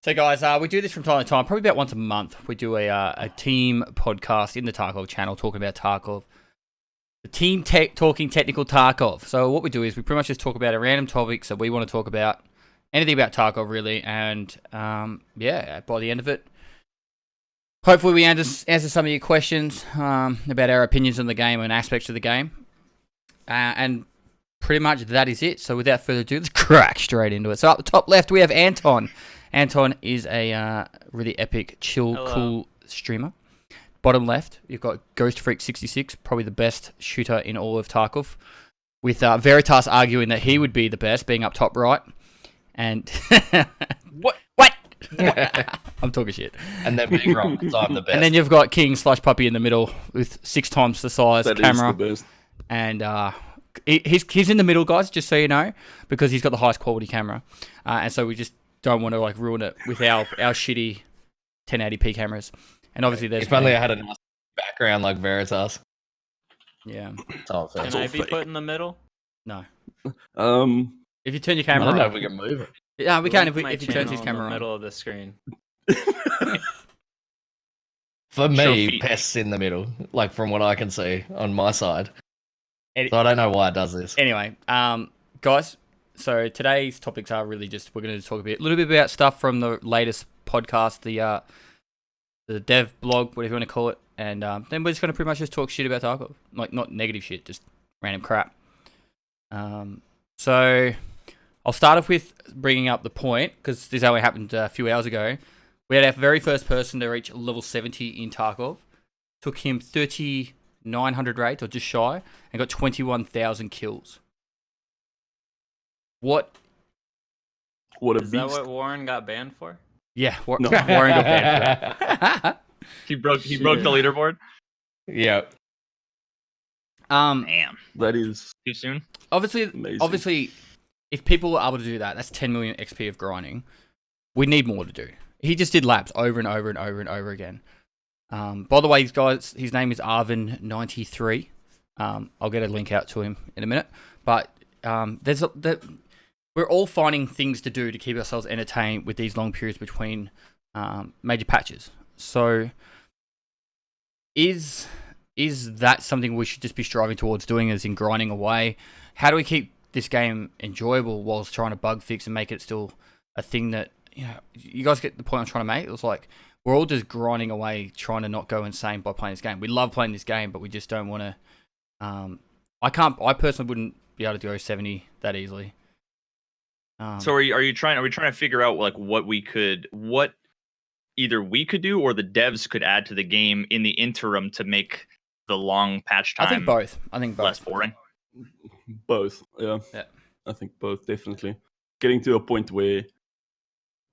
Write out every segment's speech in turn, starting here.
So, guys, we do this from time to time, probably about once a month. We do a team podcast in the Tarkov channel talking about Tarkov. The team talking technical Tarkov. So, what we do is we pretty much just talk about a random topics that we want to talk about, anything about Tarkov, really. And, yeah, by the end of it, hopefully we answer some of your questions about our opinions on the game and aspects of the game. And pretty much that is it. So, without further ado, let's crack straight into it. So, up the top left, we have Anton. Anton is a really epic, chill, cool streamer. Bottom left, you've got Ghost Freak 66, probably the best shooter in all of Tarkov, with Veritas arguing that he would be the best, being up top right. And what? I'm talking shit. And then being wrong because I'm the best. And then you've got King/Puppy in the middle with 6 times the size That camera. is the best. And he's in the middle, guys, just so you know, because he's got the highest quality camera. And so we just don't want to ruin it with our shitty 1080p cameras. And obviously there's if only I had a nice background like Veritas. Yeah. Can I be put in the middle? No. Um, If you turn your I camera don't know on. if we can move it. Yeah, we can if My you turn his channel camera in the on. middle of the screen. For Show me, feet. Pest's in the middle, like from what I can see on my side. Any- So I don't know why it does this. Anyway, guys, so today's topics are really just, we're going to talk a little bit about stuff from the latest podcast, the dev blog, whatever you want to call it, and then we're just going to pretty much just talk shit about Tarkov. Like, not negative shit, just random crap. So I'll start off with bringing up the point, because this only happened a few hours ago. We had our very first person to reach level 70 in Tarkov. Took him 3,900 raids, or just shy, and got 21,000 kills. What? what a Is beast. that what Warren got banned for? Yeah, No. Warren got banned for that. He broke the leaderboard. Yeah. Damn. That is Too soon. amazing. Obviously, if people were able to do that, that's 10 million XP of grinding. We need more to do. He just did laps over and over and over and over again. By the way, guys, his name is Arvin93. I'll get a link out to him in a minute. But we're all finding things to do to keep ourselves entertained with these long periods between major patches. So, is that something we should just be striving towards doing, as in grinding away? How do we keep this game enjoyable whilst trying to bug fix and make it still a thing that, you guys get the point I'm trying to make? It was like, we're all just grinding away, trying to not go insane by playing this game. We love playing this game, but we just don't want to. I personally wouldn't be able to go 70 that easily. So are we trying to figure out like what either we could do or the devs could add to the game in the interim to make the long patch time I think both. less boring? both. Yeah. I think both, definitely. Getting to a point where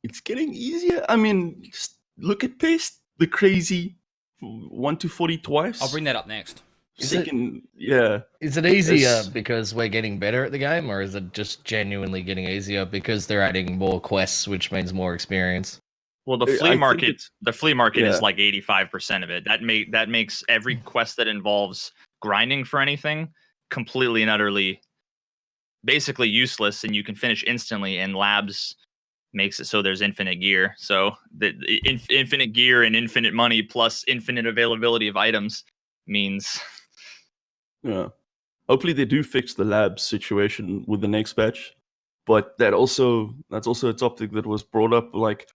it's getting easier. I mean, just look at Pest, the crazy 1 to 40 twice. I'll bring that up next. Is it It's- easier because we're getting better at the game, or is it just genuinely getting easier because they're adding more quests, which means more experience? Well, the I flea think market yeah. is like 85% of it. That makes every quest that involves grinding for anything completely and utterly basically useless, and you can finish instantly, and labs makes it so there's infinite gear. So the infinite gear and infinite money plus infinite availability of items means Yeah. Hopefully they do fix the lab situation with the next patch. But that's also a topic that was brought up, like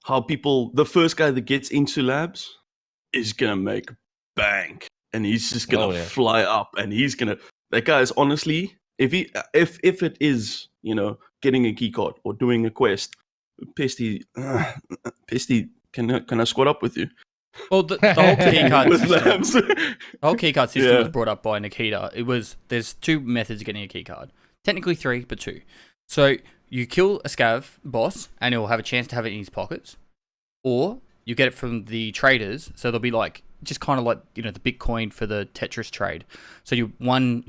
how the first guy that gets into labs is gonna make bank, and he's just gonna fly up, and that guy is honestly, if it is, getting a key card or doing a quest, Pesty, can I squat up with you? Well, the whole keycard With system, labs. the whole keycard system Yeah. was brought up by Nikita. There's 2 methods of getting a keycard. Technically 3, but 2. So you kill a scav boss, and he'll have a chance to have it in his pockets, or you get it from the traders. So they'll be like, just kind of like, the Bitcoin for the Tetris trade. So you'll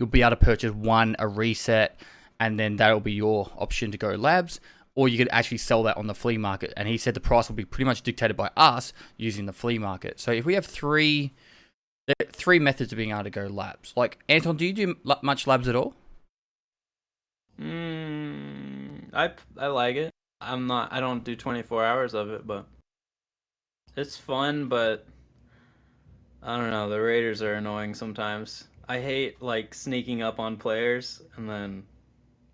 be able to purchase a reset, and then that'll be your option to go labs. Or you could actually sell that on the flea market. And he said the price will be pretty much dictated by us using the flea market. So if we have 3 methods of being able to go labs. Like, Anton, do you do much labs at all? I like it. I don't do 24 hours of it, but it's fun, but I don't know, the raiders are annoying sometimes. I hate like sneaking up on players and then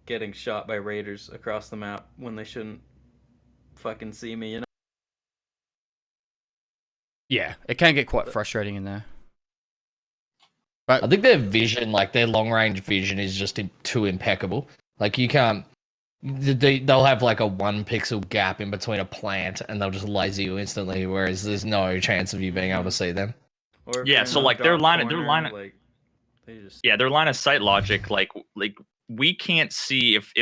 getting shot by raiders across the map when they shouldn't fucking see me, you know? Yeah, it can get quite frustrating in there. I think their vision, like their long range vision, is just too impeccable. Like you can't. They'll have like a 1 pixel gap in between a plant, and they'll just laser you instantly. Whereas there's no chance of you being able to see them. Or if Yeah, you're so in a like their dark line, corner, like they just their line of sight logic, like we can't see if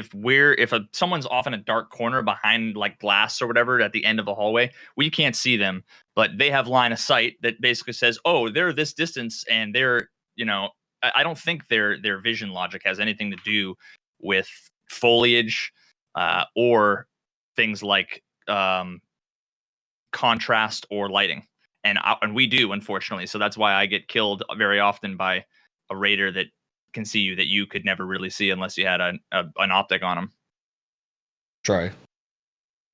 someone's off in a dark corner behind like glass or whatever at the end of the hallway, we can't see them, but they have line of sight that basically says, oh, they're this distance, and they're, you know, I don't think their vision logic has anything to do with foliage or things like contrast or lighting, and we do, unfortunately. So that's why I get killed very often by a raider that can see you that you could never really see unless you had an optic on them. True.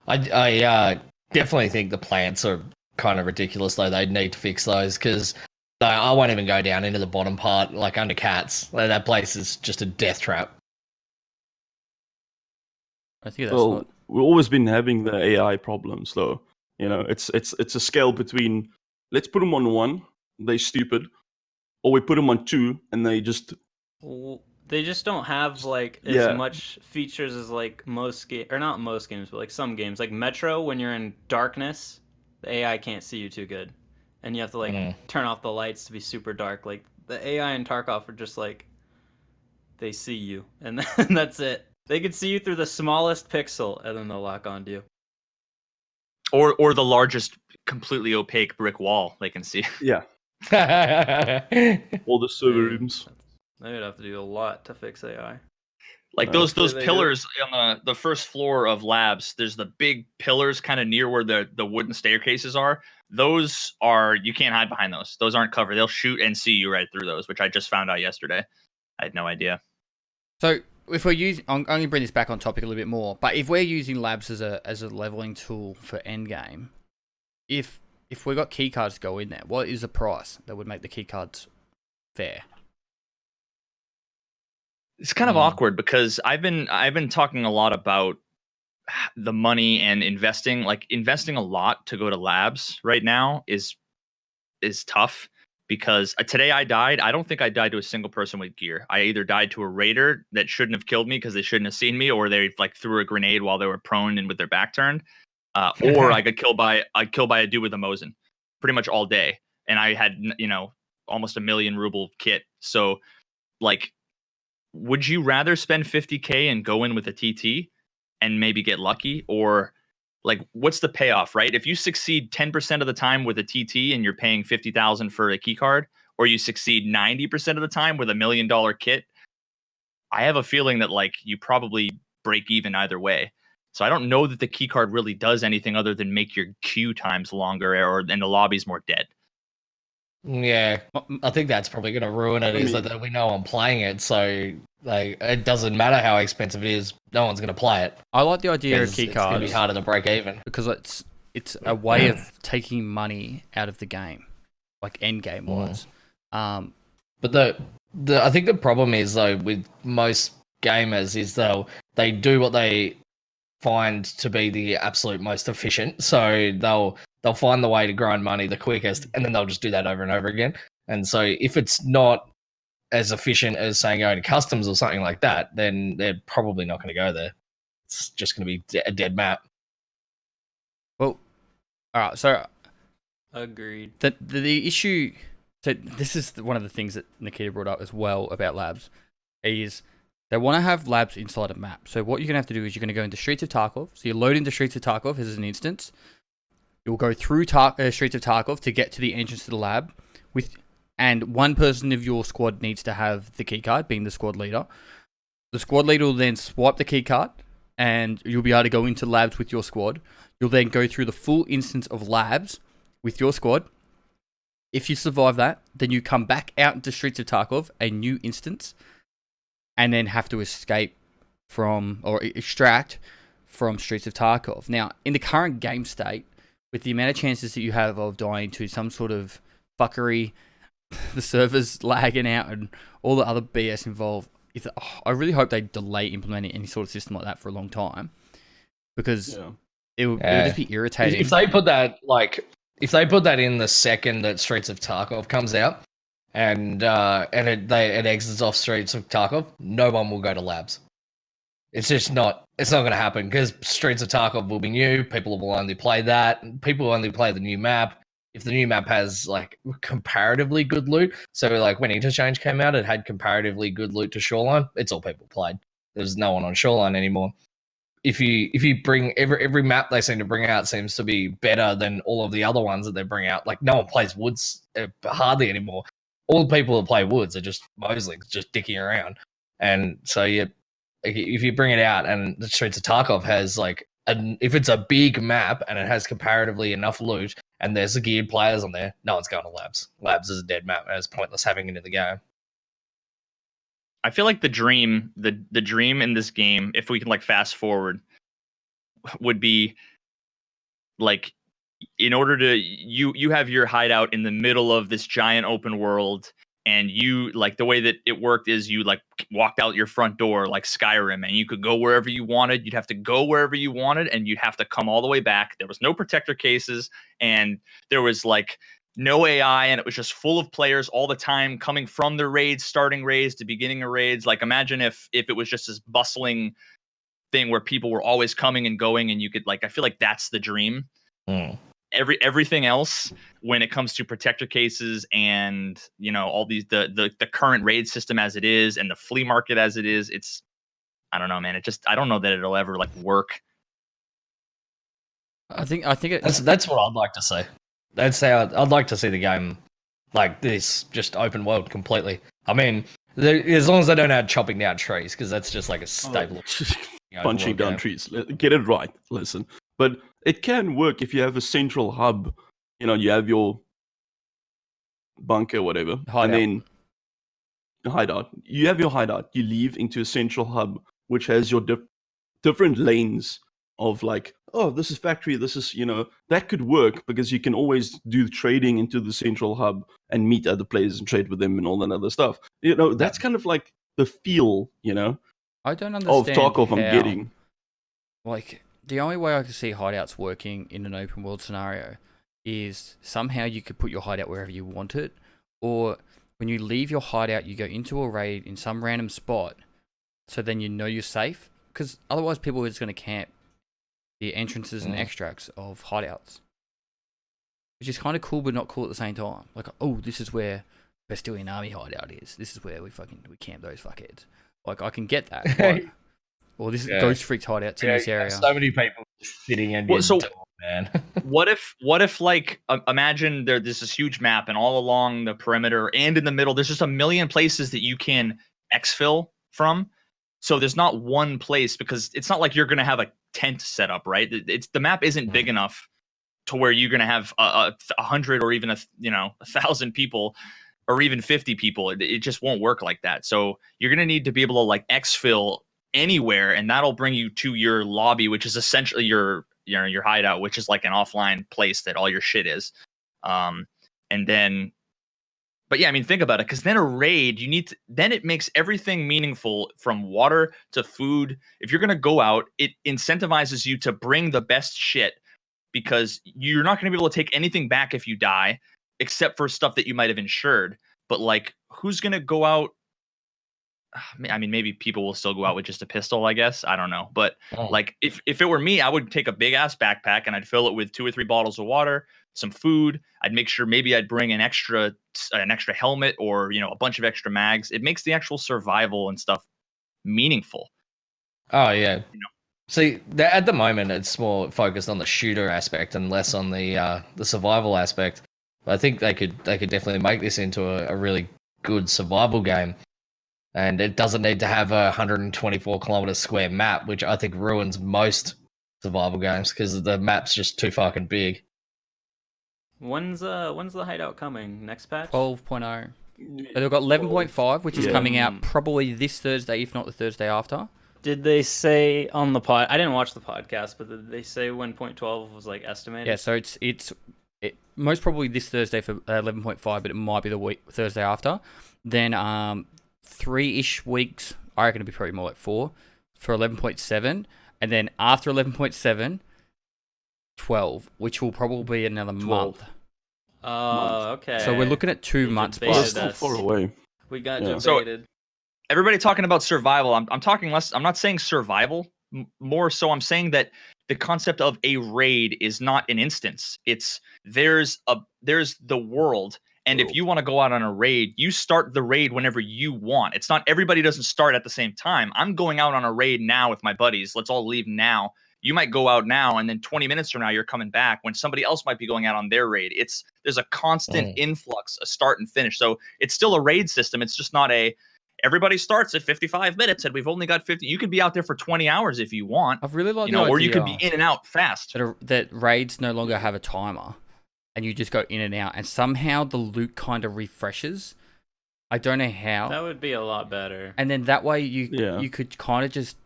I definitely think the plants are kind of ridiculous though. They need to fix those because I won't even go down into the bottom part, like under cats. Like, that place is just a death trap. I think that's Well, we've always been having the AI problems, though. You know, it's a scale between let's put them on 1, they stupid, or we put them on 2 and they just they just don't have like as much features as like or not most games, but like some games, like Metro. When you're in darkness, the AI can't see you too good, and you have to like turn off the lights to be super dark. Like the AI in Tarkov are just like they see you, and then that's it. They can see you through the smallest pixel, and then they'll lock onto you. Or the largest completely opaque brick wall they can see. Yeah. All the server rooms. They would have to do a lot to fix AI. Like those pillars on the first floor of labs, there's the big pillars kind of near where the wooden staircases are. Those are, you can't hide behind those. Those aren't covered. They'll shoot and see you right through those, which I just found out yesterday. I had no idea. So if we're using, I'm going to bring this back on topic a little bit more, but if we're using labs as a leveling tool for endgame, if we got keycards to go in there, what is the price that would make the keycards fair? It's kind of awkward because I've been talking a lot about the money and investing. Like investing a lot to go to labs right now is tough because today I died. I don't think I died to a single person with gear. I either died to a raider that shouldn't have killed me because they shouldn't have seen me, or they like threw a grenade while they were prone and with their back turned, or I got killed by a dude with a Mosin pretty much all day, and I had, you know, almost 1 million ruble kit. So like, would you rather spend 50K and go in with a TT and maybe get lucky, or like what's the payoff, right? If you succeed 10% of the time with a TT and you're paying 50,000 for a key card, or you succeed 90% of the time with $1 million kit, I have a feeling that like you probably break even either way. So I don't know that the key card really does anything other than make your queue times longer, and the lobby's more dead. Yeah, I think that's probably going to ruin it. Is that we know I'm playing it, so like it doesn't matter how expensive it is, no one's going to play it. I like the idea of keycards. It's going to be harder to break even because it's a way of taking money out of the game, like end game wise. But the I think the problem is though with most gamers is they do what they find to be the absolute most efficient. So they'll find the way to grind money the quickest, and then they'll just do that over and over again. And so if it's not as efficient as saying going to customs or something like that, then they're probably not going to go there. It's just going to be a dead map. Well, all right. So agreed. The issue. So this is one of the things that Nikita brought up as well about labs, is they want to have labs inside a map. So what you're going to have to do is you're going to go into Streets of Tarkov. So you load into Streets of Tarkov as an instance. You'll go through Streets of Tarkov to get to the entrance to the lab, and one person of your squad needs to have the keycard, being the squad leader. The squad leader will then swipe the keycard, and you'll be able to go into labs with your squad. You'll then go through the full instance of labs with your squad. If you survive that, then you come back out into Streets of Tarkov, a new instance, and then have to escape from, or extract from Streets of Tarkov. Now, in the current game state, with the amount of chances that you have of dying to some sort of fuckery, the servers lagging out, and all the other BS involved, I really hope they delay implementing any sort of system like that for a long time, because it would just be irritating. If they put that in the second that Streets of Tarkov comes out, and it exits off Streets of Tarkov, no one will go to labs. It's just not. It's not going to happen because Streets of Tarkov will be new. People will only play that. People will only play the new map. If the new map has like comparatively good loot, so like when Interchange came out, it had comparatively good loot to Shoreline. It's all people played. There's no one on Shoreline anymore. If you bring every map they seem to bring out seems to be better than all of the other ones that they bring out. Like no one plays Woods hardly anymore. All the people that play Woods are just Moslings, just dicking around. And so if you bring it out and the Streets of Tarkov has like if it's a big map and it has comparatively enough loot and there's the geared players on there, no one's going to labs. Labs is a dead map and it's pointless having it in the game. I feel like the dream in this game, if we can like fast forward, would be like, in order to you have your hideout in the middle of this giant open world, and you like the way that it worked is you like walked out your front door like Skyrim, and you could go wherever you wanted. You'd have to go wherever you wanted, and you'd have to come all the way back. There was no protector cases, and there was like no AI, and it was just full of players all the time coming from the raids, starting raids to beginning of raids. Like imagine if it was just this bustling thing where people were always coming and going, and you could like, I feel like that's the dream. Everything else when it comes to protector cases and all these the current raid system as it is and the flea market as it is, it's, I don't know, man. I don't know that it'll ever like work. I think that's what I'd like to see. That's how I'd like to see the game like this, just open world completely. I mean, as long as they don't add chopping down trees, because that's just like a staple. Punching down trees. Get it right. Listen. But it can work if you have a central hub. You have your bunker, whatever, hideout. And then hideout. You have your hideout. You leave into a central hub, which has your different lanes of like, oh, this is factory. This is, that could work because you can always do trading into the central hub and meet other players and trade with them and all that other stuff. That's kind of like the feel, I don't understand of Tarkov I'm getting. Like, the only way I could see hideouts working in an open world scenario is somehow you could put your hideout wherever you want it, or when you leave your hideout, you go into a raid in some random spot, so then you're safe, because otherwise people are just going to camp the entrances and extracts of hideouts, which is kind of cool but not cool at the same time. Like, oh, this is where Pestily army hideout is. This is where we camp those fuckheads. Like, I can get that. But, or this is Ghost Freak's hideout in this area. So many people sitting in door, man. what if like imagine there's this huge map, and all along the perimeter and in the middle there's just a million places that you can exfil from. So there's not one place, because it's not like you're going to have a tent set up, right? The map isn't big enough to where you're going to have 100 or even 1,000 people or even 50 people. It just won't work like that. So you're going to need to be able to like exfil anywhere, and that'll bring you to your lobby, which is essentially your hideout, which is like an offline place that all your shit is. And then, but yeah, I mean, think about it, because then a raid, then it makes everything meaningful, from water to food. If you're going to go out, it incentivizes you to bring the best shit, because you're not going to be able to take anything back if you die, except for stuff that you might have insured. But like, who's going to go out? I mean, maybe people will still go out with just a pistol, I guess. I don't know. But like, if it were me, I would take a big ass backpack and I'd fill it with 2 or 3 bottles of water, some food. I'd make sure maybe I'd bring an extra helmet, or, a bunch of extra mags. It makes the actual survival and stuff meaningful. Oh, yeah. See, at the moment, it's more focused on the shooter aspect and less on the survival aspect. But I think they could definitely make this into a really good survival game. And it doesn't need to have a 124 kilometer square map, which I think ruins most survival games, because the map's just too fucking big. When's the hideout coming? Next patch? 12.0. They've got 11.5, which is coming out probably this Thursday, if not the Thursday after. Did they say on the pod? I didn't watch the podcast, but did they say when point 12 was like estimated? Yeah, so it's most probably this Thursday for 11.5, but it might be the Thursday after. Then 3-ish weeks. I reckon it'll be probably more like 4 for 11.7, and then after 11.7, 12, which will probably be another 12. month. Oh, okay. So we're looking at 2 months debated That's plus. still far away. We got Yeah. debated. Everybody talking about survival. I'm talking less. I'm not saying survival. More so, I'm saying that the concept of a raid is not an instance. It's there's the world, and if you want to go out on a raid, you start the raid whenever you want. It's not everybody doesn't start at the same time. I'm going out on a raid now with my buddies. Let's all leave now. You might go out now, and then 20 minutes from now, you're coming back when somebody else might be going out on their raid. There's a constant influx, a start and finish. So it's still a raid system. It's just not everybody starts at 55 minutes, and we've only got 50. You could be out there for 20 hours if you want. I've really liked or you could be in and out fast. that raids no longer have a timer, and you just go in and out, and somehow the loot kind of refreshes. I don't know how. That would be a lot better. And then that way you could kind of just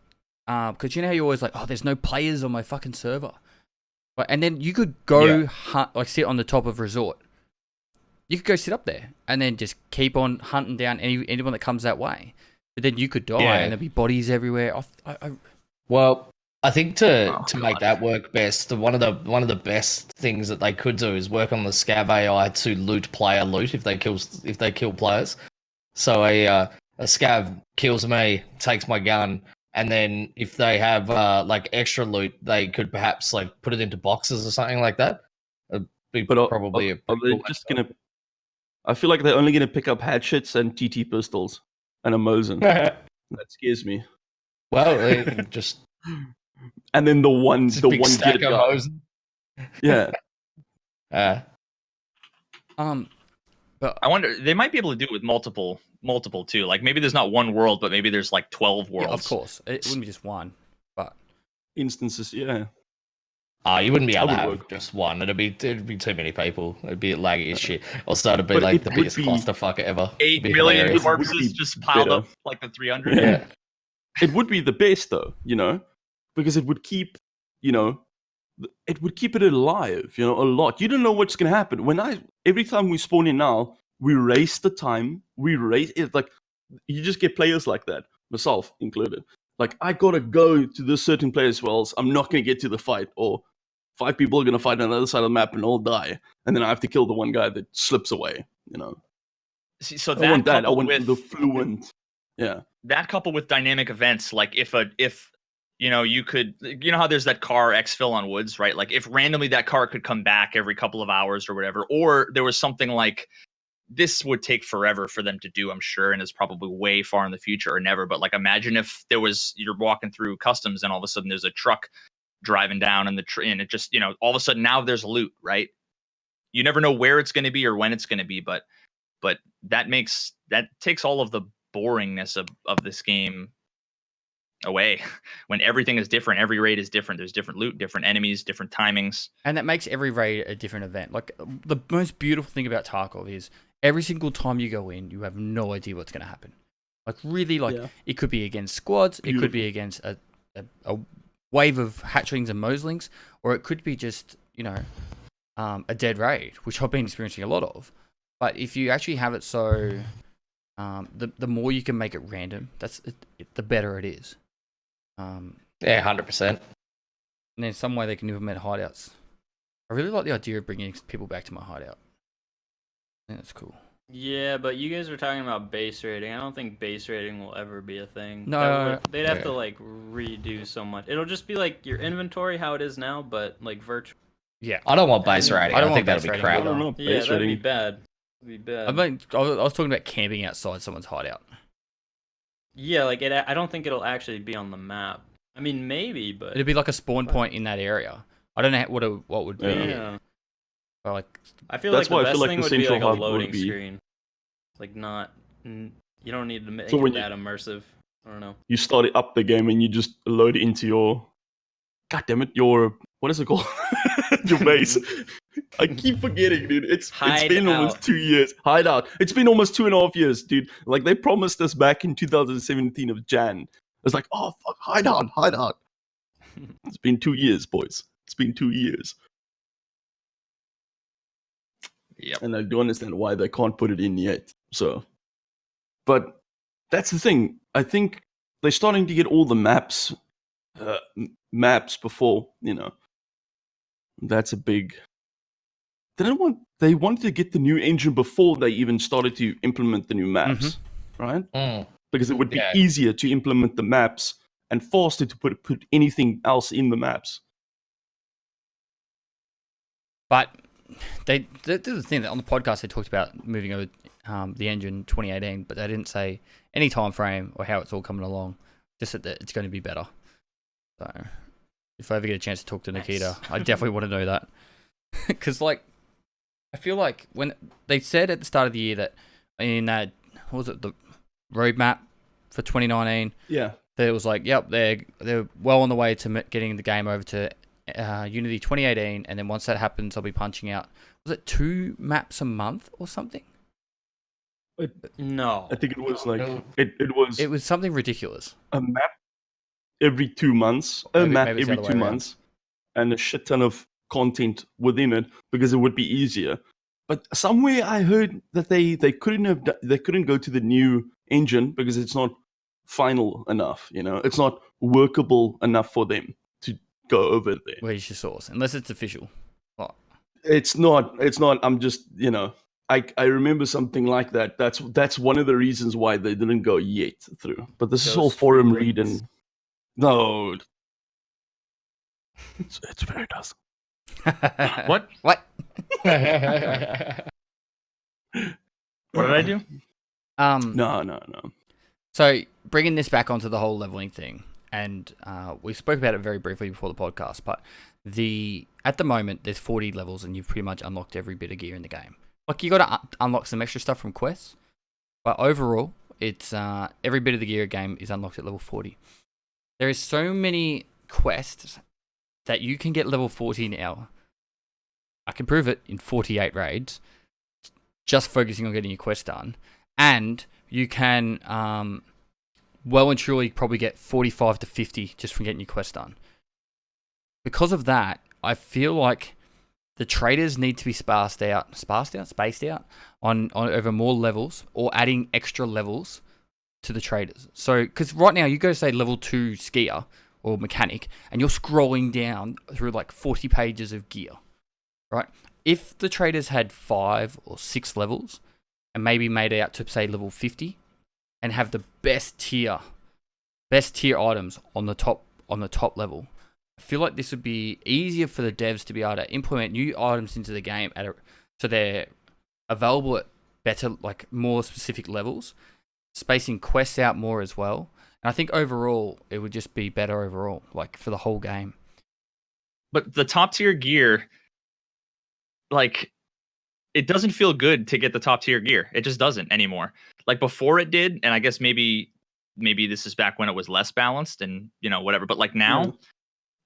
because you know how you're always like, oh, there's no players on my fucking server, and then you could go hunt, like sit on the top of resort. You could go sit up there and then just keep on hunting down anyone that comes that way. But then you could die and there'd be bodies everywhere. Well, I think to make that work best, one of the best things that they could do is work on the scav AI to loot player loot if they kill players. So a scav kills me, takes my gun, and then if they have like extra loot, they could perhaps like put it into boxes or something like that. It'd be probably are they just gonna? I feel like they're only gonna pick up hatchets and TT pistols and a Mosin. That scares me. Well, they can just and then the one stack good of guy. Mosin. Yeah. But I wonder they might be able to do it with multiple too. Like maybe there's not one world, but maybe there's like 12 worlds. yeah, of course, it wouldn't be just one. But Instances, yeah. You wouldn't be able to That have would work. just one. It'd be too many people. It'd be laggy as shit. Also, it'd be But like it the would biggest be clusterfuck ever. 8 It'd be million hilarious. corpses Would be just piled better. up like the 300. Yeah. It would be the best though, because it would keep, it would keep it alive, a lot. You don't know what's gonna happen. Every time we spawn in now, we race the time. We race it like you just get players like that, myself included. Like I gotta go to this certain place, or else I'm not gonna get to the fight, or 5 people are gonna fight on the other side of the map and all die, and then I have to kill the one guy that slips away. See, so I want that. I coupled want with the fluent. Yeah. that coupled with dynamic events, like if you could, how there's that car exfil on Woods, right? Like if randomly that car could come back every couple of hours or whatever, or there was something like this would take forever for them to do, I'm sure, and is probably way far in the future or never. But like imagine if you're walking through customs and all of a sudden there's a truck driving down and and it just, all of a sudden now there's loot, right? You never know where it's going to be or when it's going to be, but that takes all of the boringness of this game away when everything is different. Every raid is different. There's different loot, different enemies, different timings, and that makes every raid a different event. Like the most beautiful thing about Tarkov is every single time you go in, you have no idea what's going to happen. Like really, it could be against squads, it could be against a wave of hatchlings and moslings, or it could be just a dead raid, which I've been experiencing a lot of. But if you actually have it so the more you can make it random, the better it is. Yeah, 100%. And then some way they can implement hideouts. I really like the idea of bringing people back to my hideout. I think that's cool. Yeah, but you guys were talking about base rating. I don't think base rating will ever be a thing. No. They'd have to redo so much. It'll just be like your inventory how it is now, but like virtual. Yeah. I don't want base rating. I I don't think want that'd base be rating crap. I don't know. Yeah, Base that'd be rating. bad. That'd be bad. I was talking about camping outside someone's hideout. Yeah, like I don't think it'll actually be on the map. I mean, maybe, but It'd be like a spawn point in that area. I don't know what would be. yeah. But like, I feel That's like why the I best feel like thing the would be central like a hub would loading be- screen. Like you don't need to make So it when that immersive. I don't know. You start it up the game and you just load it into your. God damn it! What is it called? Your base. I keep forgetting, dude. It's been almost Hideout. 2 years. Hideout. It's been almost 2.5 years, dude. Like they promised us back in 2017 of Jan It's like, oh fuck, hide on. It's been 2 years, boys. It's been 2 years. Yep. And I do understand why they can't put it in yet. So, but that's the thing. I think they're starting to get all the maps before, That's a big. They wanted to get the new engine before they even started to implement the new maps, right? Because it would be easier to implement the maps and faster to put anything else in the maps. But they did the thing that on the podcast they talked about moving over the engine 2018, but they didn't say any time frame or how it's all coming along. Just that it's going to be better. So if I ever get a chance to talk to Nikita, I definitely want to know that. Because I feel like when they said at the start of the year that in what was it, the roadmap for 2019? Yeah, that it was like, yep, they're well on the way to getting the game over to Unity 2018, and then once that happens, I'll be punching out. Was it 2 maps a month or something? No, I think it was like it was something ridiculous. A map every 2 months, Maybe map it's the every other way 2 around. months, and a shit ton of content within it because it would be easier. But somewhere I heard that they couldn't go to the new engine because it's not final enough. It's not workable enough for them to go over there. Where's your source? Unless it's official. It's not. I'm just I remember something like that. That's one of the reasons why they didn't go yet through. But this is all forum reading. No, it's Veritas. What? What? What did I do? No. So bringing this back onto the whole leveling thing, and we spoke about it very briefly before the podcast, but at the moment there's 40 levels and you've pretty much unlocked every bit of gear in the game. Like you got to unlock some extra stuff from quests, but overall it's every bit of the gear game is unlocked at level 40. There is so many quests that you can get level 40 now. I can prove it in 48 raids, just focusing on getting your quest done. And you can well and truly probably get 45 to 50 just from getting your quest done. Because of that, I feel like the traders need to be spaced out on over more levels or adding extra levels to the traders. So, because right now you go to say level 2 skier or mechanic and you're scrolling down through like 40 pages of gear, right? If the traders had 5 or 6 levels and maybe made it out to say level 50 and have the best tier items on the top level, I feel like this would be easier for the devs to be able to implement new items into the game so they're available at better, like more specific levels, spacing quests out more as well. And I think overall it would just be better overall, like for the whole game. But the top tier gear, like, it doesn't feel good to get the top tier gear. It just doesn't anymore. Like before it did, and I guess maybe this is back when it was less balanced and whatever. But like now,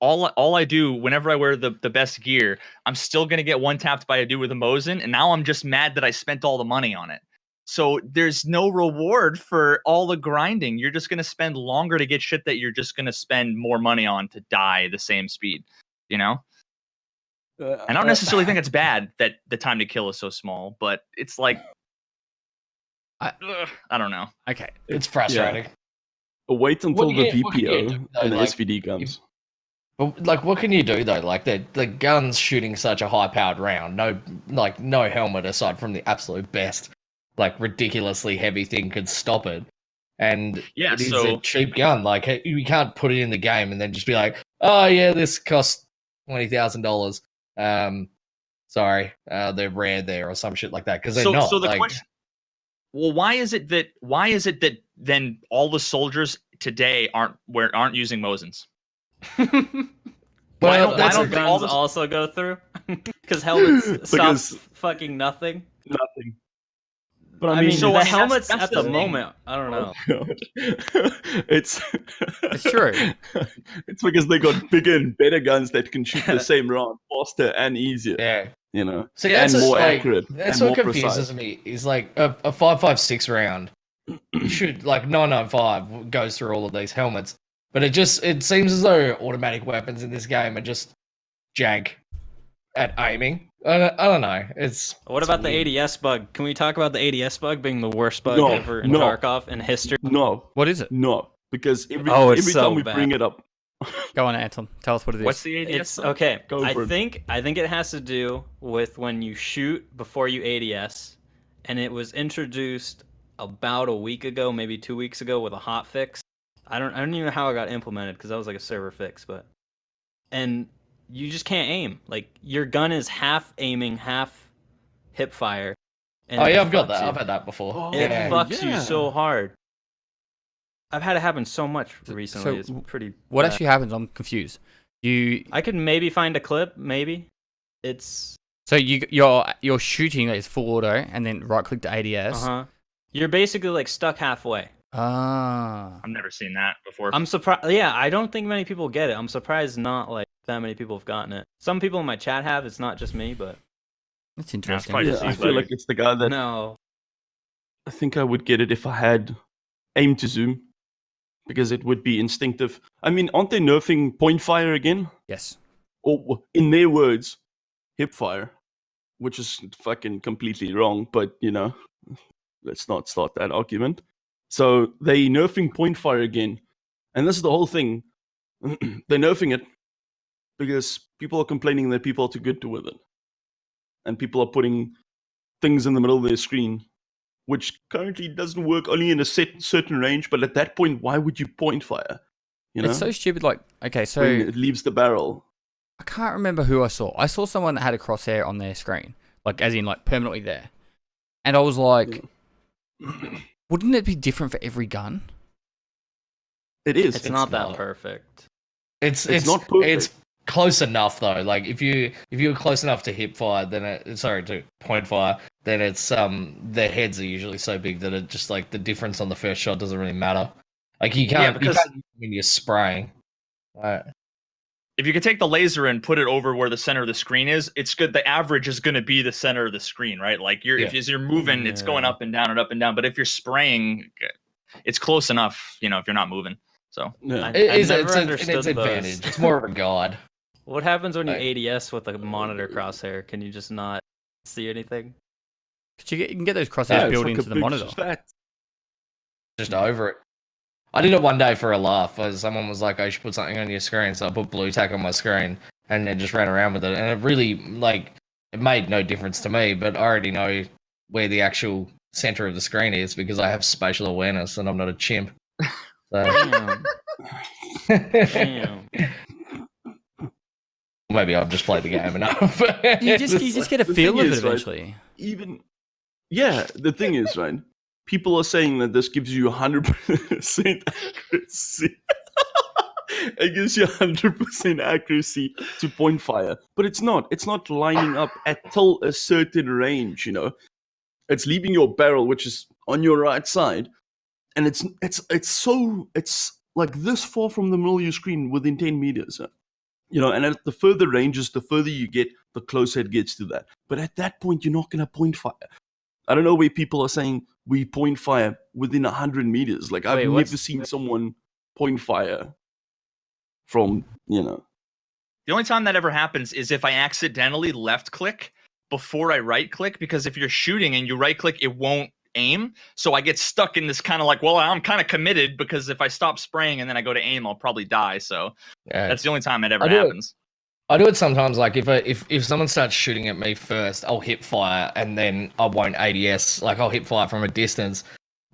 all I do whenever I wear the best gear, I'm still gonna get one tapped by a dude with a Mosin, and now I'm just mad that I spent all the money on it. So there's no reward for all the grinding. You're just gonna spend longer to get shit that you're just gonna spend more money on to die the same speed. I don't necessarily think it's bad that the time to kill is so small, but it's like I don't know. Okay, it's frustrating. Yeah. Wait until the VPO and the SVD comes. But like, what can you do though? Like the gun's shooting such a high-powered round. No helmet aside from the absolute best, like ridiculously heavy thing could stop it. And it is a cheap gun. Like you can't put it in the game and then just be like, oh yeah, this costs $20,000. Sorry, they're rare there or some shit like that because they're not. So the question, well, why is it that then all the soldiers today aren't using Mosins? Why don't guns also go through? Because helmets stop fucking nothing. Nothing. But I mean, so the helmets at the moment, I don't know. It's true. It's because they got bigger and better guns that can shoot the same round faster and easier. Yeah. So and more accurate. That's and what more confuses precise. me. Is like a 5.56 round you should, like 995 goes through all of these helmets, but it seems as though automatic weapons in this game are just jank at aiming. I don't know. What about the ADS bug? Can we talk about the ADS bug being the worst bug No, ever in no. Tarkov in history? No, What is it? no, because every it's so time we bad. bring it up, Go on, Anton. Tell us what it is. What's the ADS? It's okay. Go for it. I think it has to do with when you shoot before you ADS, and it was introduced about a week ago, maybe 2 weeks ago, with a hot fix. I don't even know how it got implemented because that was like a server fix, and you just can't aim. Like your gun is half aiming, half hip fire. And Oh it yeah, I've got fucks that. you. I've had that before. Oh, It Yeah. fucks you yeah. so hard. I've had it happen so much recently. so it's pretty. What bad. actually happens? I'm confused. I could maybe find a clip. Maybe it's. So you're shooting it's full auto and then right click to ADS. You're basically like stuck halfway. Ah. I've never seen that before. I'm surprised. Yeah, I don't think many people get it. I'm surprised not like that many people have gotten it. Some people in my chat have. It's not just me, but That's interesting. probably yeah, just I you, feel buddy. like it's the guy that no. I think I would get it if I had aim to zoom, because it would be instinctive. I mean, aren't they nerfing point fire again? Yes. Or in their words, hip fire, which is fucking completely wrong. But let's not start that argument. So they nerfing point fire again, and this is the whole thing. They're nerfing it because people are complaining that people are too good to with it, and people are putting things in the middle of their screen, which currently doesn't work only in a certain range. But at that point, why would you point fire? It's so stupid. Like, okay, so when it leaves the barrel. I can't remember who I saw. I saw someone that had a crosshair on their screen, like as in like permanently there, and I was like, wouldn't it be different for every gun? It is. It's not that not. perfect. It's not perfect. It's close enough though. Like if you're close enough to hip fire, then to point fire, then it's the heads are usually so big that it just like the difference on the first shot doesn't really matter. Like you can't because- when you're spraying. Right. If you could take the laser and put it over where the center of the screen is, it's good. The average is going to be the center of the screen, right? Like as you're moving, it's going up and down and up and down. But if you're spraying, it's close enough, if you're not moving. So Yeah. It's never an understood advantage. those. It's more of a guide. What happens when you Like- ADS with a monitor crosshair? Can you just not see anything? You can get those crosshairs Yeah, it's built like into a the big monitor. fat- Just over it. I did it one day for a laugh. Someone was like, "Oh, you should put something on your screen," so I put blue tack on my screen and then just ran around with it. And it really it made no difference to me. But I already know where the actual center of the screen is because I have spatial awareness and I'm not a chimp. So Damn. Damn. maybe I've just played the game enough. You just get a The feel thing of it is, right, eventually. The thing is, right? People are saying that this gives you 100% accuracy. It gives you 100% accuracy to point fire, but it's not. It's not lining up until a certain range. It's leaving your barrel, which is on your right side, and it's like this far from the middle of your screen within 10 meters. And at the further ranges, the further you get, the closer it gets to that. But at that point, you're not going to point fire. I don't know where people are saying we point fire within 100 meters. Like, I've never seen someone point fire from. the only time that ever happens is if I accidentally left click before I right click, because if you're shooting and you right click, it won't aim. So I get stuck in this kind of like, well, I'm kind of committed because if I stop spraying and then I go to aim, I'll probably die. So that's the only time it ever happens. I do it sometimes. Like if someone starts shooting at me first, I'll hip fire and then I won't ADS. Like I'll hip fire from a distance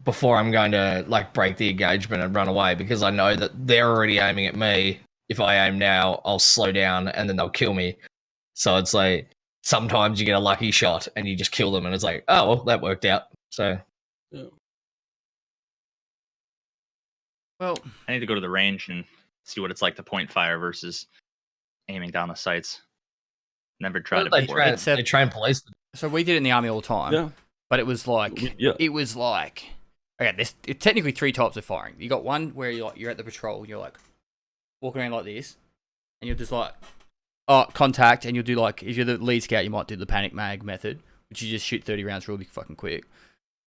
before I'm going to like break the engagement and run away because I know that they're already aiming at me. If I aim now, I'll slow down and then they'll kill me. So it's like sometimes you get a lucky shot and you just kill them and it's like, oh well, that worked out. So Well, I need to go to the range and see what it's like to point fire versus aiming down the sights. Never tried it before. They train police. so we did it in the army all the time. Yeah. But it was like, okay, there's technically three types of firing. You got one where you're at the patrol, you're like walking around like this, and you're just like, contact, and you'll do like, if you're the lead scout, you might do the panic mag method, which you just shoot 30 rounds really fucking quick.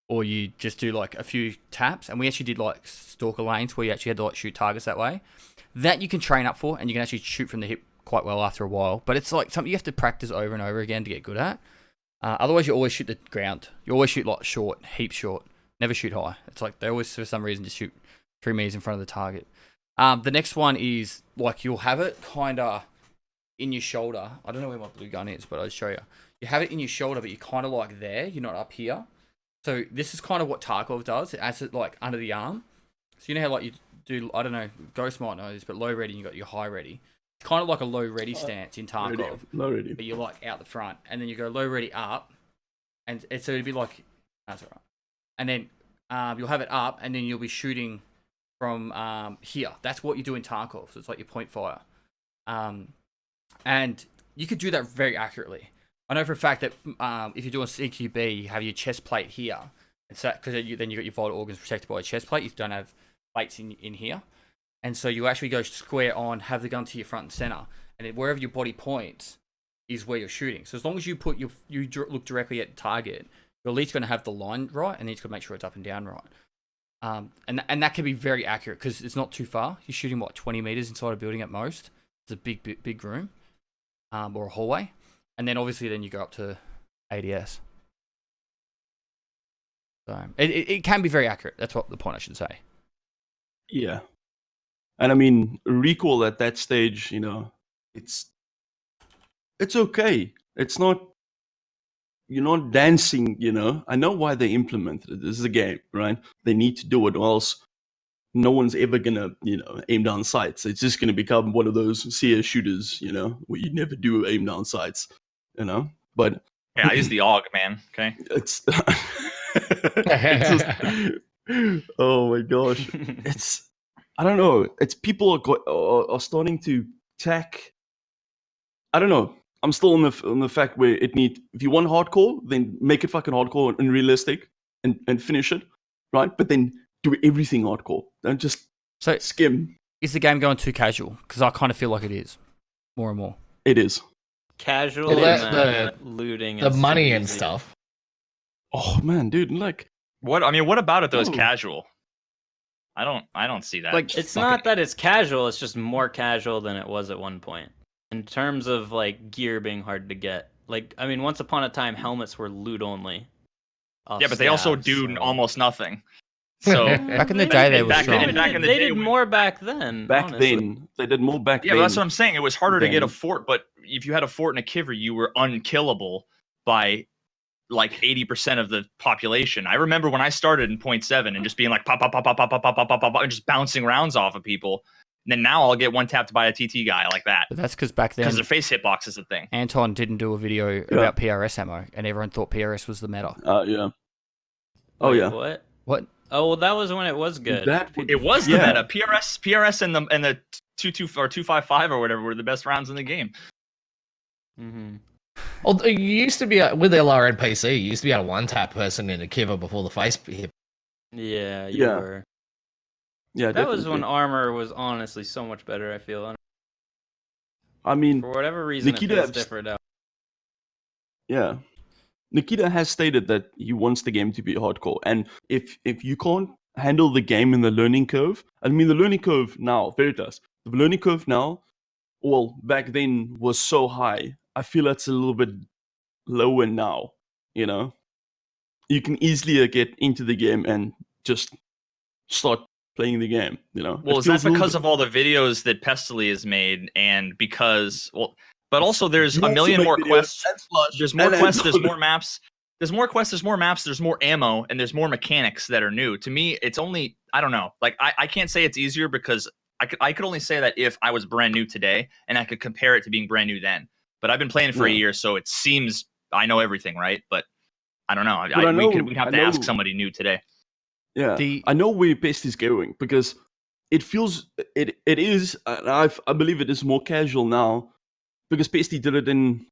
or you just do like a few taps. And we actually did like stalker lanes where you actually had to like shoot targets that way. That you can train up for, and you can actually shoot from the hip quite well after a while. But it's like something you have to practice over and over again to get good at. Otherwise, you always shoot the ground. You always shoot like short, heap short. Never shoot high. It's like they always, for some reason, just shoot 3 meters in front of the target. The next one is like you'll have it kind of in your shoulder. I don't know where my blue gun is, but I'll show you. You have it in your shoulder, but you're kind of like there. You're not up here. So this is kind of what Tarkov does. It adds it like under the arm. So you know how like you do, I don't know, Ghost might know this, but low ready, you got your high ready. It's kind of like a low ready stance in Tarkov. Low ready. But you're like out the front. And then you go low ready up. And so it'd be like, that's all right. And then you'll have it up, and then you'll be shooting from here. That's what you do in Tarkov. So it's like your point fire. And you could do that very accurately. I know for a fact that if you're doing CQB, you have your chest plate here. Because then you got your vital organs protected by a chest plate. You don't have plates in here. And so you actually go square on, have the gun to your front and center. And then wherever your body points is where you're shooting. So as long as you put you look directly at the target, you're at least going to have the line right, and then you just got to make sure it's up and down right. And that can be very accurate because it's not too far. You're shooting, 20 meters inside a building at most. It's a big room or a hallway. And then obviously then you go up to ADS. So it can be very accurate. That's what the point I should say. Yeah. And I mean, recall at that stage, it's okay. It's not, you're not dancing, I know why they implemented it. This is a game, right? They need to do it, or else no one's ever gonna, aim down sights. It's just gonna become one of those CS shooters, where you never do aim down sights, But yeah, I use the AUG, man. Okay, it's, oh my gosh, it's, I don't know. It's people are starting to tack. I don't know. I'm still on the fact where if you want hardcore, then make it fucking hardcore and realistic and finish it, right? But then do everything hardcore. Don't just skim. Is the game going too casual? Because I kind of feel like it is more and more. It is casual. The looting, the money and stuff. Oh man, dude! Like what? I mean, what about it though? Is casual? I don't see that. Like it's not that it's casual. It's just more casual than it was at one point. In terms of like gear being hard to get, like I mean, once upon a time, helmets were loot only. Yeah, but they also do almost nothing. So back in the day, they were strong. They did more back then. They did more back then. Yeah, that's what I'm saying. It was harder to get a fort, but if you had a fort and a kiver, you were unkillable by like 80% of the population. I remember when I started in 0.7 and just being like pop, pop, pop, pop, pop, pop, pop, pop, pop, pop, and just bouncing rounds off of people. And then now I'll get one tapped by a TT guy like that. But that's because back then, because the face hitbox is a thing. Anton didn't do a video about PRS ammo, and everyone thought PRS was the meta. Yeah. Oh yeah. What? Oh well, that was when it was good. It was the meta. PRS and the 2.2 or 2.55 or whatever were the best rounds in the game. Mm-hmm. Well, you used to be with LR and PC. You used to be able to one tap person in a kiver before the face hit. Yeah, you were. Yeah, that was when armor was honestly so much better. I feel. I mean, for whatever reason, it feels different now. Yeah, Nikita has stated that he wants the game to be hardcore, and if you can't handle the game in the learning curve, I mean, the learning curve now, Veritas, the learning curve now, well, back then was so high. I feel that's a little bit lower now. You can easily get into the game and just start playing the game, Well, is that because of all the videos that Pestily has made, and because, but also there's a million more quests. There's more quests, there's more maps. There's more quests, there's more maps, there's more ammo, and there's more mechanics that are new. To me, it's only, I don't know. Like, I can't say it's easier because I could only say that if I was brand new today, and I could compare it to being brand new then. But I've been playing for a year, so it seems I know everything, right? But I don't know. We'd have to ask somebody new today. Yeah, I know where Pest is going because it feels it is, and I believe it is more casual now because Pesty did it in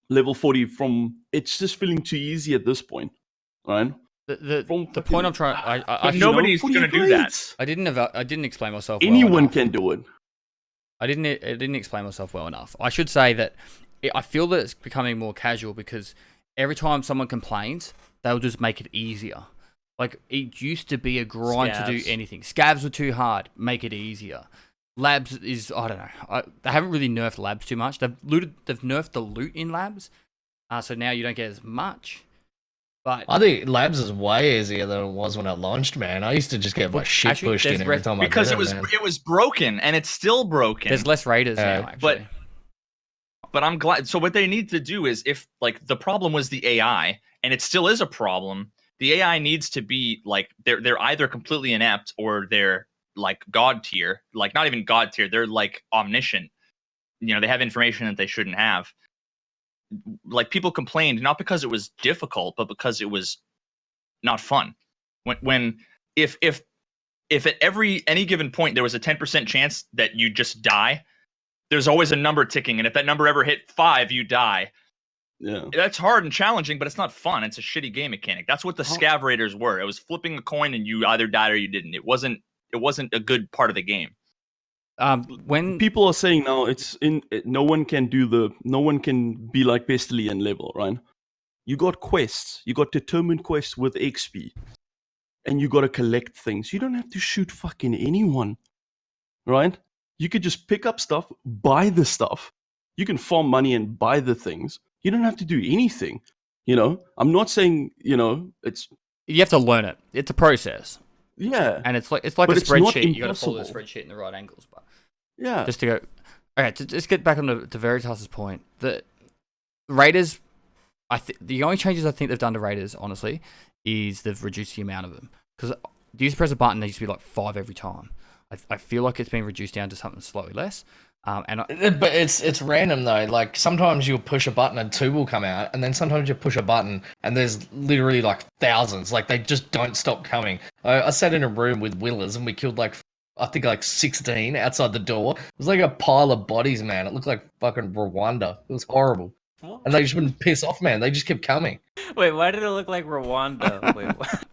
level 40. It's just feeling too easy at this point, right? The point I'm trying, nobody's going to do that. I didn't explain myself. Anyone can do it. I didn't explain myself well enough. I should say that I feel that it's becoming more casual because every time someone complains, they'll just make it easier. Like, it used to be a grind to do Scavs. anything. Scavs were too hard. Make it easier. Labs is, I don't know. They haven't really nerfed labs too much. They've nerfed the loot in labs. So now you don't get as much. But I think labs is way easier than it was when it launched, man. I used to just get my shit actually, pushed in every time because I did man. it was broken and it's still broken. there's less raiders now, actually. But I'm glad. So what they need to do is, if like the problem was the AI, and it still is a problem, the AI needs to be like they're either completely inept or they're like god tier, like not even god tier. They're like omniscient. You know, they have information that they shouldn't have. Like people complained not because it was difficult, but because it was not fun. When if at any given point there was a 10% chance that you just die, there's always a number ticking, and if that number ever hit 5, you die. Yeah, That's hard and challenging, but it's not fun. It's a shitty game mechanic. That's what the scav raiders were. It was flipping a coin, and you either died or you didn't. It wasn't a good part of the game. When people are saying now no one can be like Pestily and level, right? You got quests, you got determined quests with XP, and you got to collect things. You don't have to shoot fucking anyone, right? You could just pick up stuff, buy the stuff. You can farm money and buy the things. You don't have to do anything. You know, I'm not saying, you have to learn it. It's a process. Yeah. And it's like a But it's not spreadsheet. You got to follow the impossible. spreadsheet in the right angles. But Yeah. just to go, okay, to just get back on to Veritas's point, the Raiders, the only changes I think they've done to Raiders, honestly, is they've reduced the amount of them. Because you used to press a button, there used to be like 5 every time. I feel like it's been reduced down to something slightly less. But it's random though. Like sometimes you'll push a button and 2 will come out, and then sometimes you push a button and there's literally like thousands. Like they just don't stop coming. I sat in a room with Willers and we killed like 16 outside the door. It was like a pile of bodies, man. It looked like fucking Rwanda. It was horrible. And they just wouldn't piss off, man. They just kept coming. Wait, why did it look like Rwanda? Wait, what?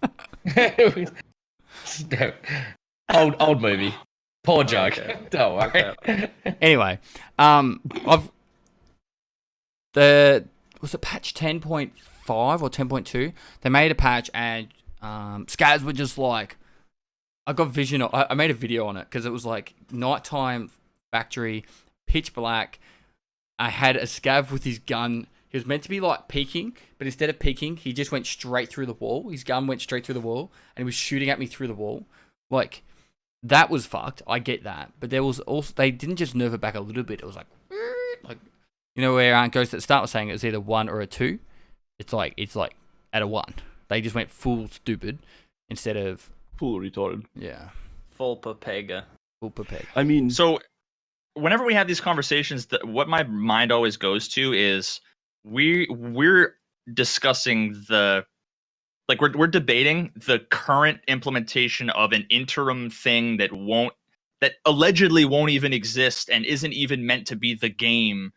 Old movie. Poor joke. Okay. Don't worry. Okay. Anyway, was it patch 10.5 or 10.2? They made a patch and scavs were just like, I got vision. I made a video on it because it was like nighttime factory, pitch black. I had a scav with his gun. He was meant to be like peeking, but instead of peeking, he just went straight through the wall. His gun went straight through the wall, and he was shooting at me through the wall. Like, that was fucked. I get that, but there was also, they didn't just nerf it back a little bit. It was like you know where Ghost at the start was saying it was either 1 or a 2. It's like at a 1. They just went full stupid instead of full retarded. Yeah, Full Papega. full Papeg. I mean, So whenever we have these conversations, what my mind always goes to is we're discussing we're debating the current implementation of an interim thing that allegedly won't even exist and isn't even meant to be the game.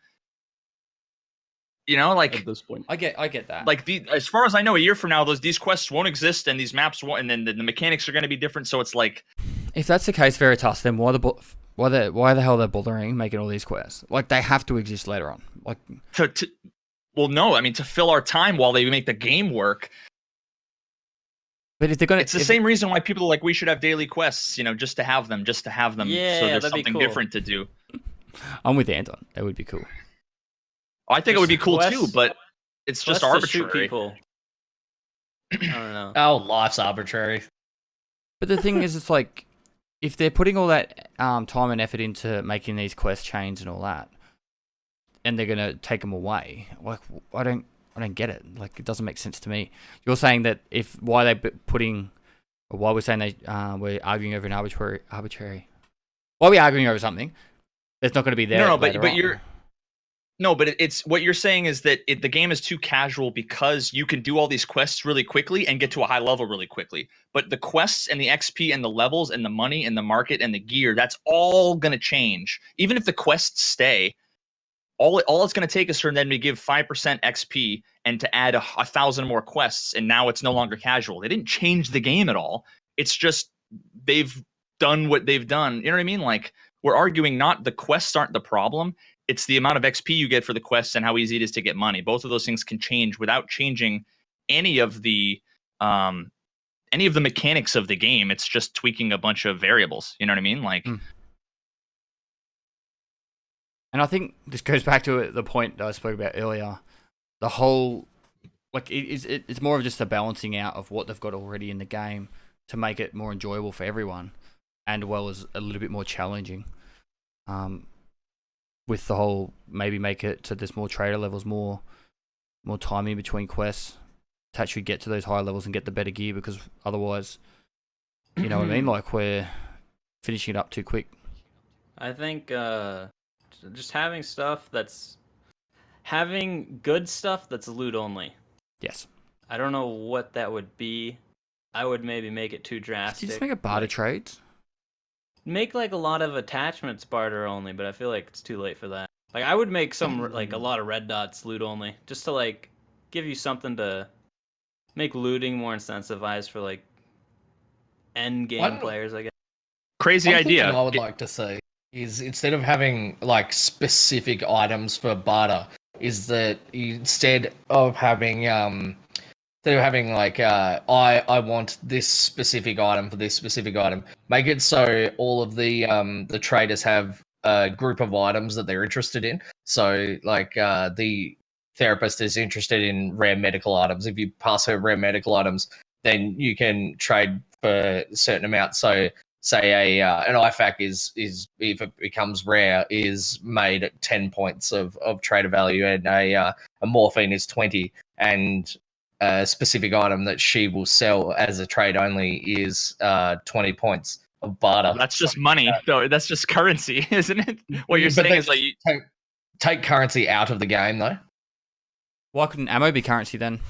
You know, like at this point, I get that. like as far as I know, a year from now, these quests won't exist and these maps won't, and then the mechanics are going to be different. So it's like, if that's the case, Veritas, then why the hell they're bothering making all these quests? Like, they have to exist later on. Like, well, no, I mean to fill our time while they make the game work. but if they're gonna, It's the same reason why people are like, we should have daily quests, you know, just to have them. Yeah, So there's that'd be something cool. different to do. I'm with Anton. That would be cool. I think it would be cool Quests- too, but it's just Quests to shoot arbitrary. people. I don't know. Oh, life's arbitrary. But the thing is, it's like, if they're putting all that time and effort into making these quest chains and all that, and they're gonna take them away, like, I don't get it. Like, it doesn't make sense to me. You're saying that why we're saying we're arguing over an arbitrary. Why are we arguing over something that's not going to be there? No, but later on? you're. No, but it's what you're saying is that the game is too casual because you can do all these quests really quickly and get to a high level really quickly. But the quests and the XP and the levels and the money and the market and the gear, that's all going to change. Even if the quests stay, all it's going to take is for them to give 5% XP and to add 1,000 more quests, and now it's no longer casual. They didn't change the game at all. It's just they've done what they've done. You know what I mean? Like, we're arguing not the quests aren't the problem. It's the amount of XP you get for the quests and how easy it is to get money. Both of those things can change without changing any of the any of the mechanics of the game. It's just tweaking a bunch of variables. You know what I mean? Like, And I think this goes back to the point that I spoke about earlier. The whole, like, it's more of just a balancing out of what they've got already in the game to make it more enjoyable for everyone, and well as a little bit more challenging. With the whole, maybe make it so there's more trader levels, more timing between quests to actually get to those higher levels and get the better gear, because otherwise, you know what I mean? Like, we're finishing it up too quick. I think just having good stuff that's loot only. Yes. I don't know what that would be. I would maybe make it too drastic. Did you just make a barter trades? Make like a lot of attachments barter only, but I feel like it's too late for that. Like, I would make like a lot of red dots loot only, just to like give you something to make looting more incentivized for like end game players, I guess. Crazy idea. I would like to see is, instead of having like specific items for barter, is that instead of having like I want this specific item for this specific item, make it so all of the traders have a group of items that they're interested in. So like the therapist is interested in rare medical items. If you pass her rare medical items, then you can trade for a certain amount. So say an IFAC is if it becomes rare, is made at 10 points of trader value, and a morphine is 20, and a specific item that she will sell as a trade only is 20 points of barter. That's just money, though. That's just currency, isn't it? What you're saying is like take currency out of the game, though. Why couldn't ammo be currency then?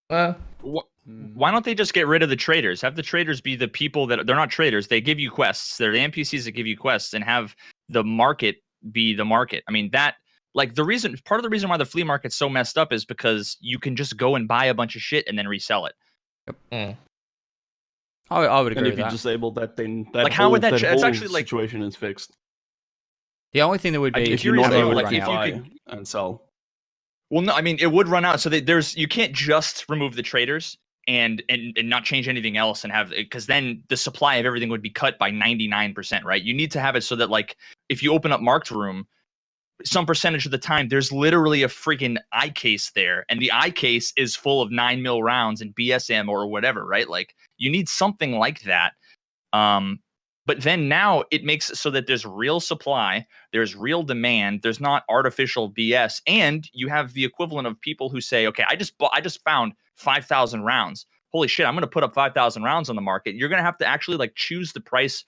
Why don't they just get rid of the traders? Have the traders be the people that they're not traders. They give you quests. They're the NPCs that give you quests, and have the market be the market. I mean, that, like, part of the reason why the flea market's so messed up is because you can just go and buy a bunch of shit and then resell it. Yep. I would agree And if with you that. disable that, then that Like, how would that? whole It's actually like situation is fixed. The only thing that would be If you're not able like, to if you buy could- and sell. Well, no, I mean, it would run out. So you can't just remove the traders and not change anything else and have, because then the supply of everything would be cut by 99%, right? You need to have it so that, like, if you open up Marked Room, some percentage of the time there's literally a freaking eye case there, and the eye case is full of 9mm rounds and BSM or whatever, right? Like, you need something like that. But then now it makes it so that there's real supply, there's real demand, there's not artificial BS, and you have the equivalent of people who say, okay, I just found 5,000 rounds. Holy shit, I'm going to put up 5,000 rounds on the market. You're going to have to actually like choose the price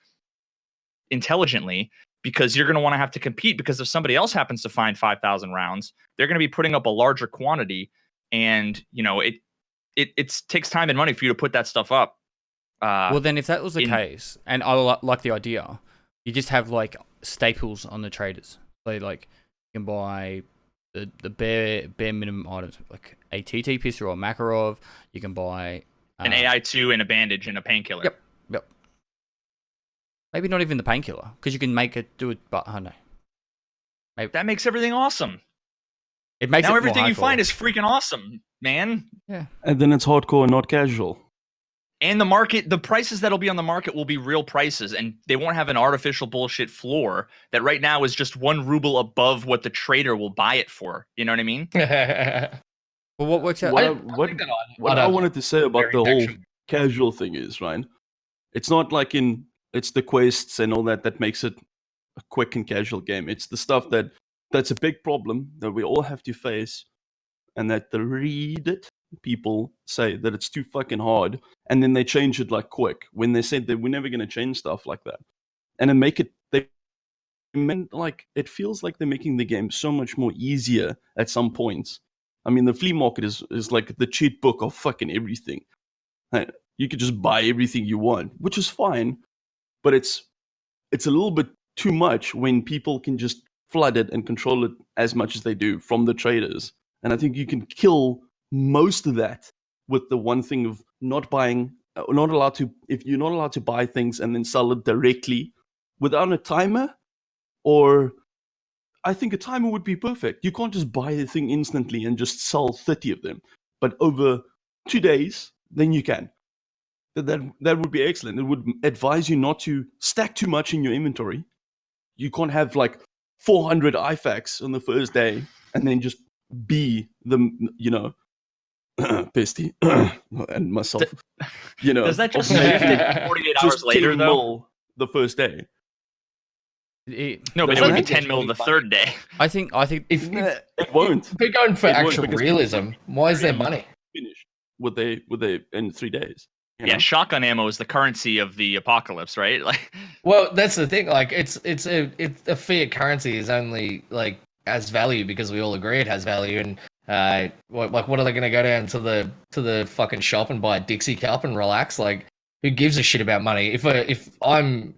intelligently, because you're going to want to have to compete, because if somebody else happens to find 5,000 rounds, they're going to be putting up a larger quantity, and you know, it takes time and money for you to put that stuff up. Well, then if that was the case, and I like the idea, you just have like staples on the traders. So like you can buy the bare minimum items, like a TT pistol or a Makarov. You can buy an AI2 and a bandage and a painkiller. Yep. Maybe not even the painkiller, because you can make it do it. But I don't know. Maybe. That makes everything awesome. It makes now it everything more you find is freaking awesome, man. Yeah. And then it's hardcore, not casual. And the prices that'll be on the market will be real prices, and they won't have an artificial bullshit floor that right now is just 1 ruble above what the trader will buy it for. You know what I mean? Well, what works out? What I wanted to say about the whole casual thing is, right? It's not like it's the quests and all that makes it a quick and casual game. It's the stuff that's a big problem that we all have to face, and that the Reddit people say that it's too fucking hard, and then they change it like quick when they said that we're never going to change stuff like that, and then make it it feels like they're making the game so much more easier at some points. I mean, the flea market is like the cheat book of fucking everything. You could just buy everything you want, which is fine, but it's a little bit too much when people can just flood it and control it as much as they do from the traders. And I think you can kill most of that with the one thing of not buying, if you're not allowed to buy things and then sell it directly without a timer, or I think a timer would be perfect. You can't just buy the thing instantly and just sell 30 of them. But over 2 days, then you can. That would be excellent. It would advise you not to stack too much in your inventory. You can't have like 400 IFAKs on the first day and then just be the, Pesty and myself, Does that just shift it 48 hours just later, 10 though? mil the first day. No, but it Doesn't would be it? 10 mil the third day. I think If It won't we're going for It won't, actual because realism, why is there money? finish with they in 3 days. you Yeah, know? shotgun ammo is the currency of the apocalypse, right? Like, Well, that's the thing. Like, it's a fiat currency is only like has value because we all agree it has value. And what are they going to go down to the fucking shop and buy a Dixie cup and relax? Like, who gives a shit about money? If I'm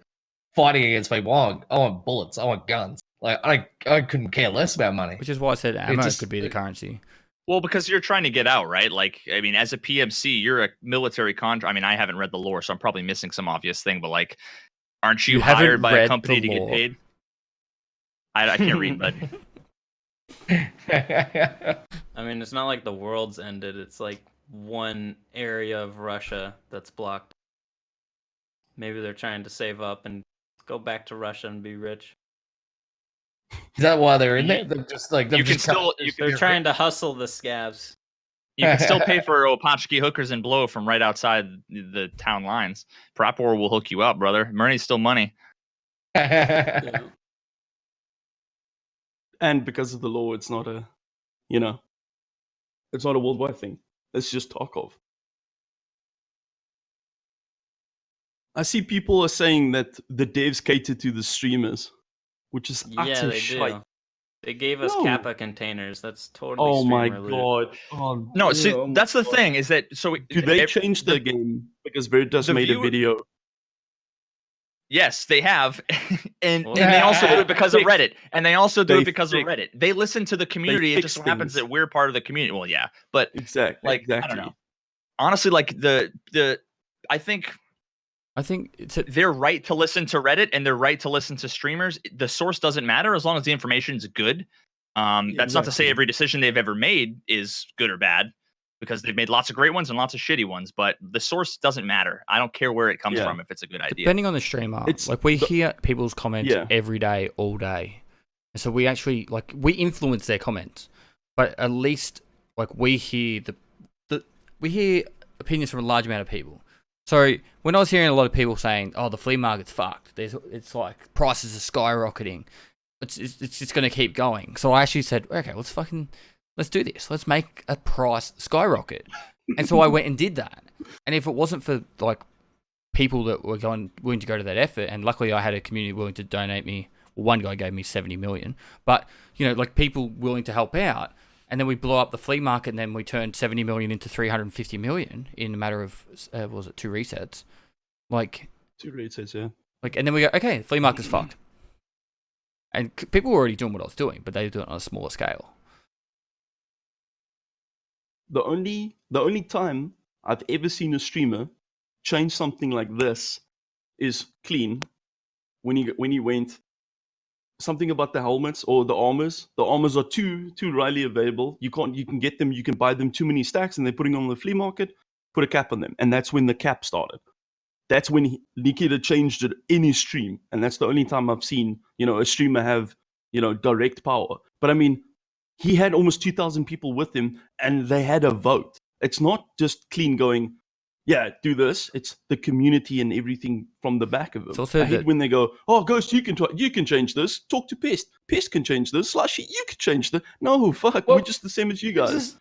fighting against people, I want bullets, I want guns. Like, I couldn't care less about money. which is why I said ammo just- could be the currency. well, because you're trying to get out, right? Like, I mean, as a PMC, you're a military contract. I mean, I haven't read the lore, so I'm probably missing some obvious thing. But like, aren't you, You haven't hired by a read company the to get lore. paid? I can't read, but I mean, it's not like the world's ended. It's like one area of Russia that's blocked. Maybe they're trying to save up and go back to Russia and be rich. Is that why they're in there? They're just like you can still They're trying to hustle the scabs. you can still pay for Opachki hookers and blow from right outside the town lines. Prop War will hook you up, brother. Money's still money. Yeah. And because of the law, it's not a, it's not a worldwide thing. It's just Tarkov. I see people are saying that the devs cater to the streamers, which is Yeah, utter they shite. do. They gave us No. Kappa containers. That's totally Oh my streamer loot. god! Oh, No, see, oh my that's the God. thing is that Do they change the game because Veritas the made a viewer- video? Yes, they have, and Well, they also do it because of fixed- Reddit, and they also do they it because of fixed- Reddit. They listen to the community. It just so fixed happens things. that we're part of the community. Well, yeah, but Exactly. like exactly. I don't know. Honestly, like the I think I think it's a, they're right to listen to Reddit and they're right to listen to streamers. The source doesn't matter as long as the information is good. That's not to say exactly. every decision they've ever made is good or bad, because they've made lots of great ones and lots of shitty ones. But the source doesn't matter. I don't care where it comes Yeah. from if it's a good idea. depending on the streamer. It's Like we the- hear people's comments Yeah. every day, all day, and so we actually we influence their comments. But at least we hear we hear opinions from a large amount of people. So when I was hearing a lot of people saying, "Oh, the flea market's fucked," it's like prices are skyrocketing. It's just going to keep going. So I actually said, "Okay, let's do this. Let's make a price skyrocket." And so I went and did that. And if it wasn't for people that were willing to go to that effort, and luckily I had a community willing to donate me. Well, one guy gave me 70 million, but people willing to help out. And then we blew up the flea market, and then we turned 70 million into 350 million in a matter of, was it 2 resets? 2 resets, yeah. And then we go, okay, the flea market's fucked. And people were already doing what I was doing, but they were doing it on a smaller scale. The only time I've ever seen a streamer change something like this is clean when he went something about the helmets or the armors. The armors are too readily available. You can get them, you can buy them too many stacks, and they're putting them on the flea market, put a cap on them. And that's when the cap started. That's when Nikita changed it in his stream. And that's the only time I've seen, a streamer have, direct power. But I mean, he had almost 2,000 people with him, and they had a vote. It's not just clean going, yeah, do this. It's the community and everything from the back of it. It's also I hate when they go, "Oh, Ghost, you can change this. Talk to Pest. Pest can change this. Slushy, you can change this." No, fuck, Well, we're just the same as you guys.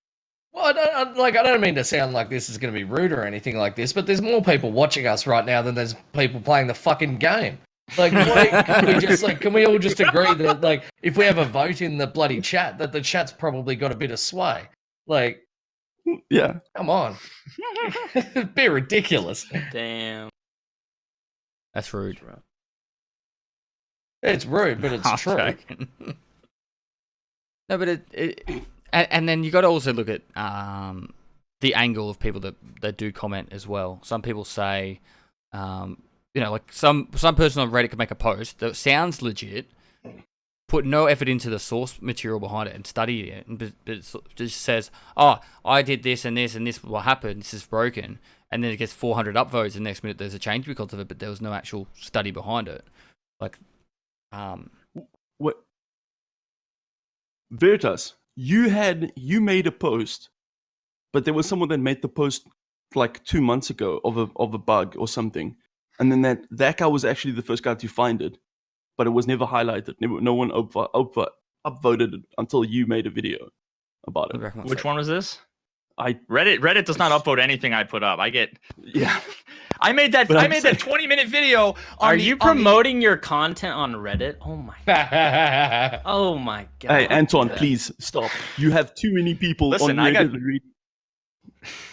Well, I don't mean to sound like this is going to be rude or anything like this, but there's more people watching us right now than there's people playing the fucking game. Can we all just agree that if we have a vote in the bloody chat, that the chat's probably got a bit of sway? Yeah. Come on, it'd be ridiculous. Damn. That's rude. It's rude, but it's I'm true. joking. No, but and then you got to also look at the angle of people that do comment as well. Some people say, some person on Reddit could make a post that sounds legit, put no effort into the source material behind it and study it, but it just says, "Oh, I did this and this and this. What happened? This is broken." And then it gets 400 upvotes, and next minute there's a change because of it, but there was no actual study behind it. Like, What? Veritas, you made a post, but there was someone that made the post like 2 months ago of a bug or something, and then that guy was actually the first guy to find it, but it was never highlighted. No one upvoted it until you made a video about it. Which one was this? Reddit does not upvote anything I put up. I made that 20-minute video. Are you promoting your content on Reddit? Oh my god. Oh my god. Hey Anton, please stop. You have too many people on Reddit.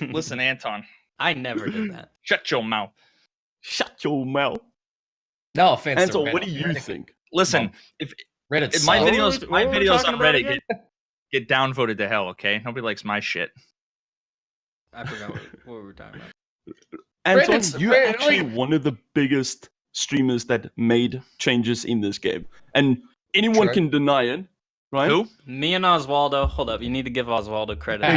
Listen, Anton. I never did that. Shut your mouth. Shut your mouth. No offense, Anton. to Reddit. What do you think? Listen, if my videos on Reddit get downvoted to hell, okay? Nobody likes my shit. I forgot what we were talking about. Anton, you're actually one of the biggest streamers that made changes in this game, and anyone can deny it, right? Who? Me and Osvaldo. Hold up, you need to give Osvaldo credit.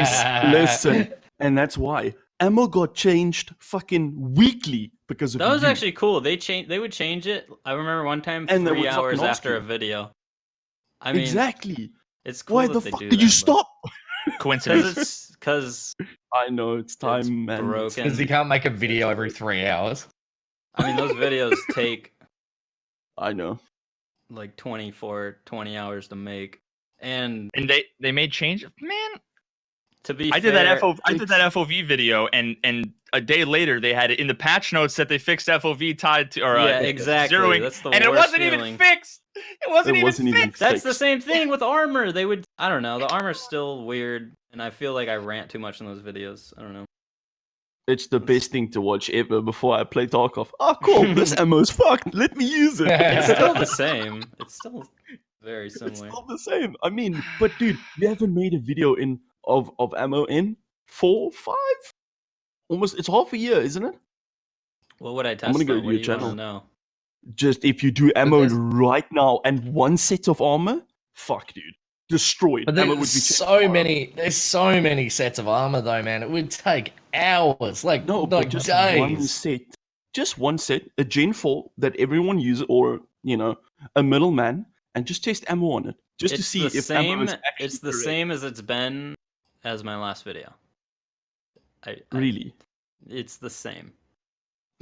Listen, and that's why ammo got changed fucking weekly because of that was you. actually cool. They would change it. I remember one time 3 hours after a video. I mean, exactly. It's cool. Why the fuck did you stop? Coincidence. Because I know it's time, man. Broken. Because you can't make a video every 3 hours. I mean, those videos take. I know. Like 20 hours to make, and they made change. Man, to be I did that FOV video, and a day later they had it in the patch notes that they fixed FOV tied to exactly zeroing, that's the and it worst wasn't feeling. even fixed. It wasn't even fixed. That's the same thing with armor. They would. I don't know. The armor's still weird, and I feel like I rant too much in those videos. I don't know. It's the best thing to watch ever before I play Tarkov. Oh, cool. This ammo's fucked. Let me use it. It's still the same. It's still very similar. It's still the same. I mean, but dude, you haven't made a video of ammo in 4, 5? Almost. It's half a year, isn't it? What would I test? I'm gonna go to your channel. Know? Just if you do ammo right now and one set of armor, fuck, dude. Destroyed. But there's so many sets of armor though, man. It would take hours, like just days. One set. Just one set, a Gen 4 that everyone uses, or a middleman, and just test ammo on it, just to see if ammo is actually It's the same as it's been as my last video. Really? It's the same.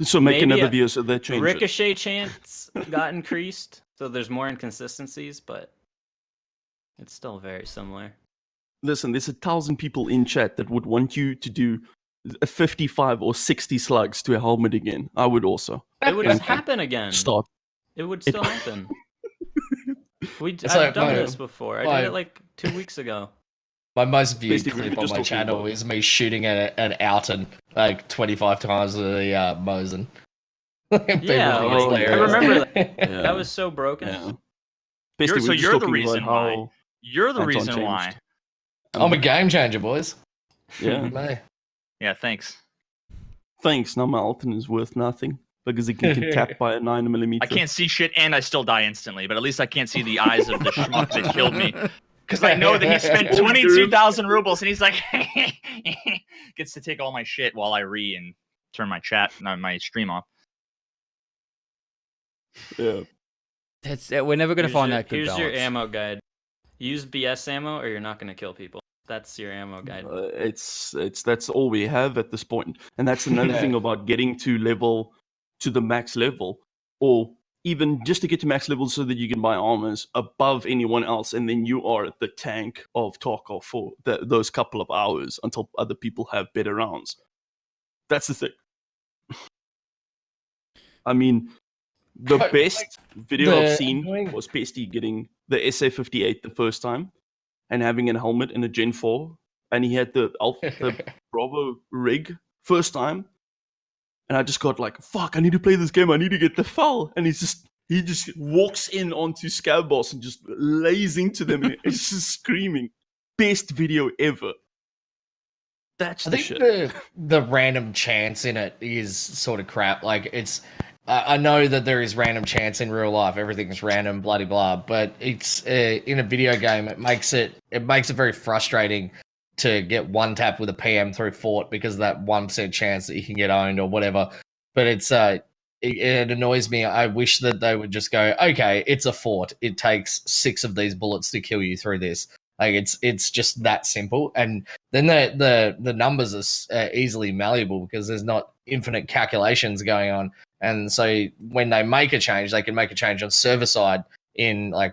So make another video so that changes. Ricochet chance got increased, so there's more inconsistencies, but it's still very similar. Listen, there's 1,000 people in chat that would want you to do a 55 or 60 slugs to a helmet again. I would also. It would just happen again. Stop. It would still happen. I've done this before. I did it like 2 weeks ago. My most viewed clip on my channel is me shooting at an Outen like 25 times with the Mosin. Yeah, I remember that. Yeah. That was so broken. Yeah. So you're the reason why. You're the reason why. I'm a game changer, boys. Yeah. Yeah, thanks. Thanks. Now my Alton is worth nothing because it can get tapped by a 9mm. I can't see shit and I still die instantly, but at least I can't see the eyes of the schmuck that killed me. Because I know that he spent 22,000 rubles and he's like, gets to take all my shit while I and turn my stream off. Yeah. We're never going to find that good balance. Here's your ammo guide. Use BS ammo or you're not going to kill people. That's your ammo guide. That's all we have at this point. And that's another thing about getting to the max level, or even just to get to max level so that you can buy armors above anyone else, and then you are the tank of Tarkov for those couple of hours until other people have better rounds. That's the thing. I mean, the best video I've seen was Pestily getting the SA-58 the first time and having a helmet and a Gen 4, and he had the Bravo rig first time. And I just got like, fuck, I need to play this game. I need to get the foul. And he just walks in onto Scab Boss and just lays into them. And it's just screaming. Best video ever. That's the shit. The random chance in it is sort of crap. Like, it's I know that there is random chance in real life. Everything's random, bloody blah. But it's in a video game. It makes it very frustrating to get one tap with a PM through fort because of that 1% chance that you can get owned or whatever. But it annoys me. I wish that they would just go, okay, it's a fort. It takes 6 of these bullets to kill you through this. Like it's just that simple. And then the numbers are easily malleable because there's not infinite calculations going on. And so when they make a change, they can make a change on server side in like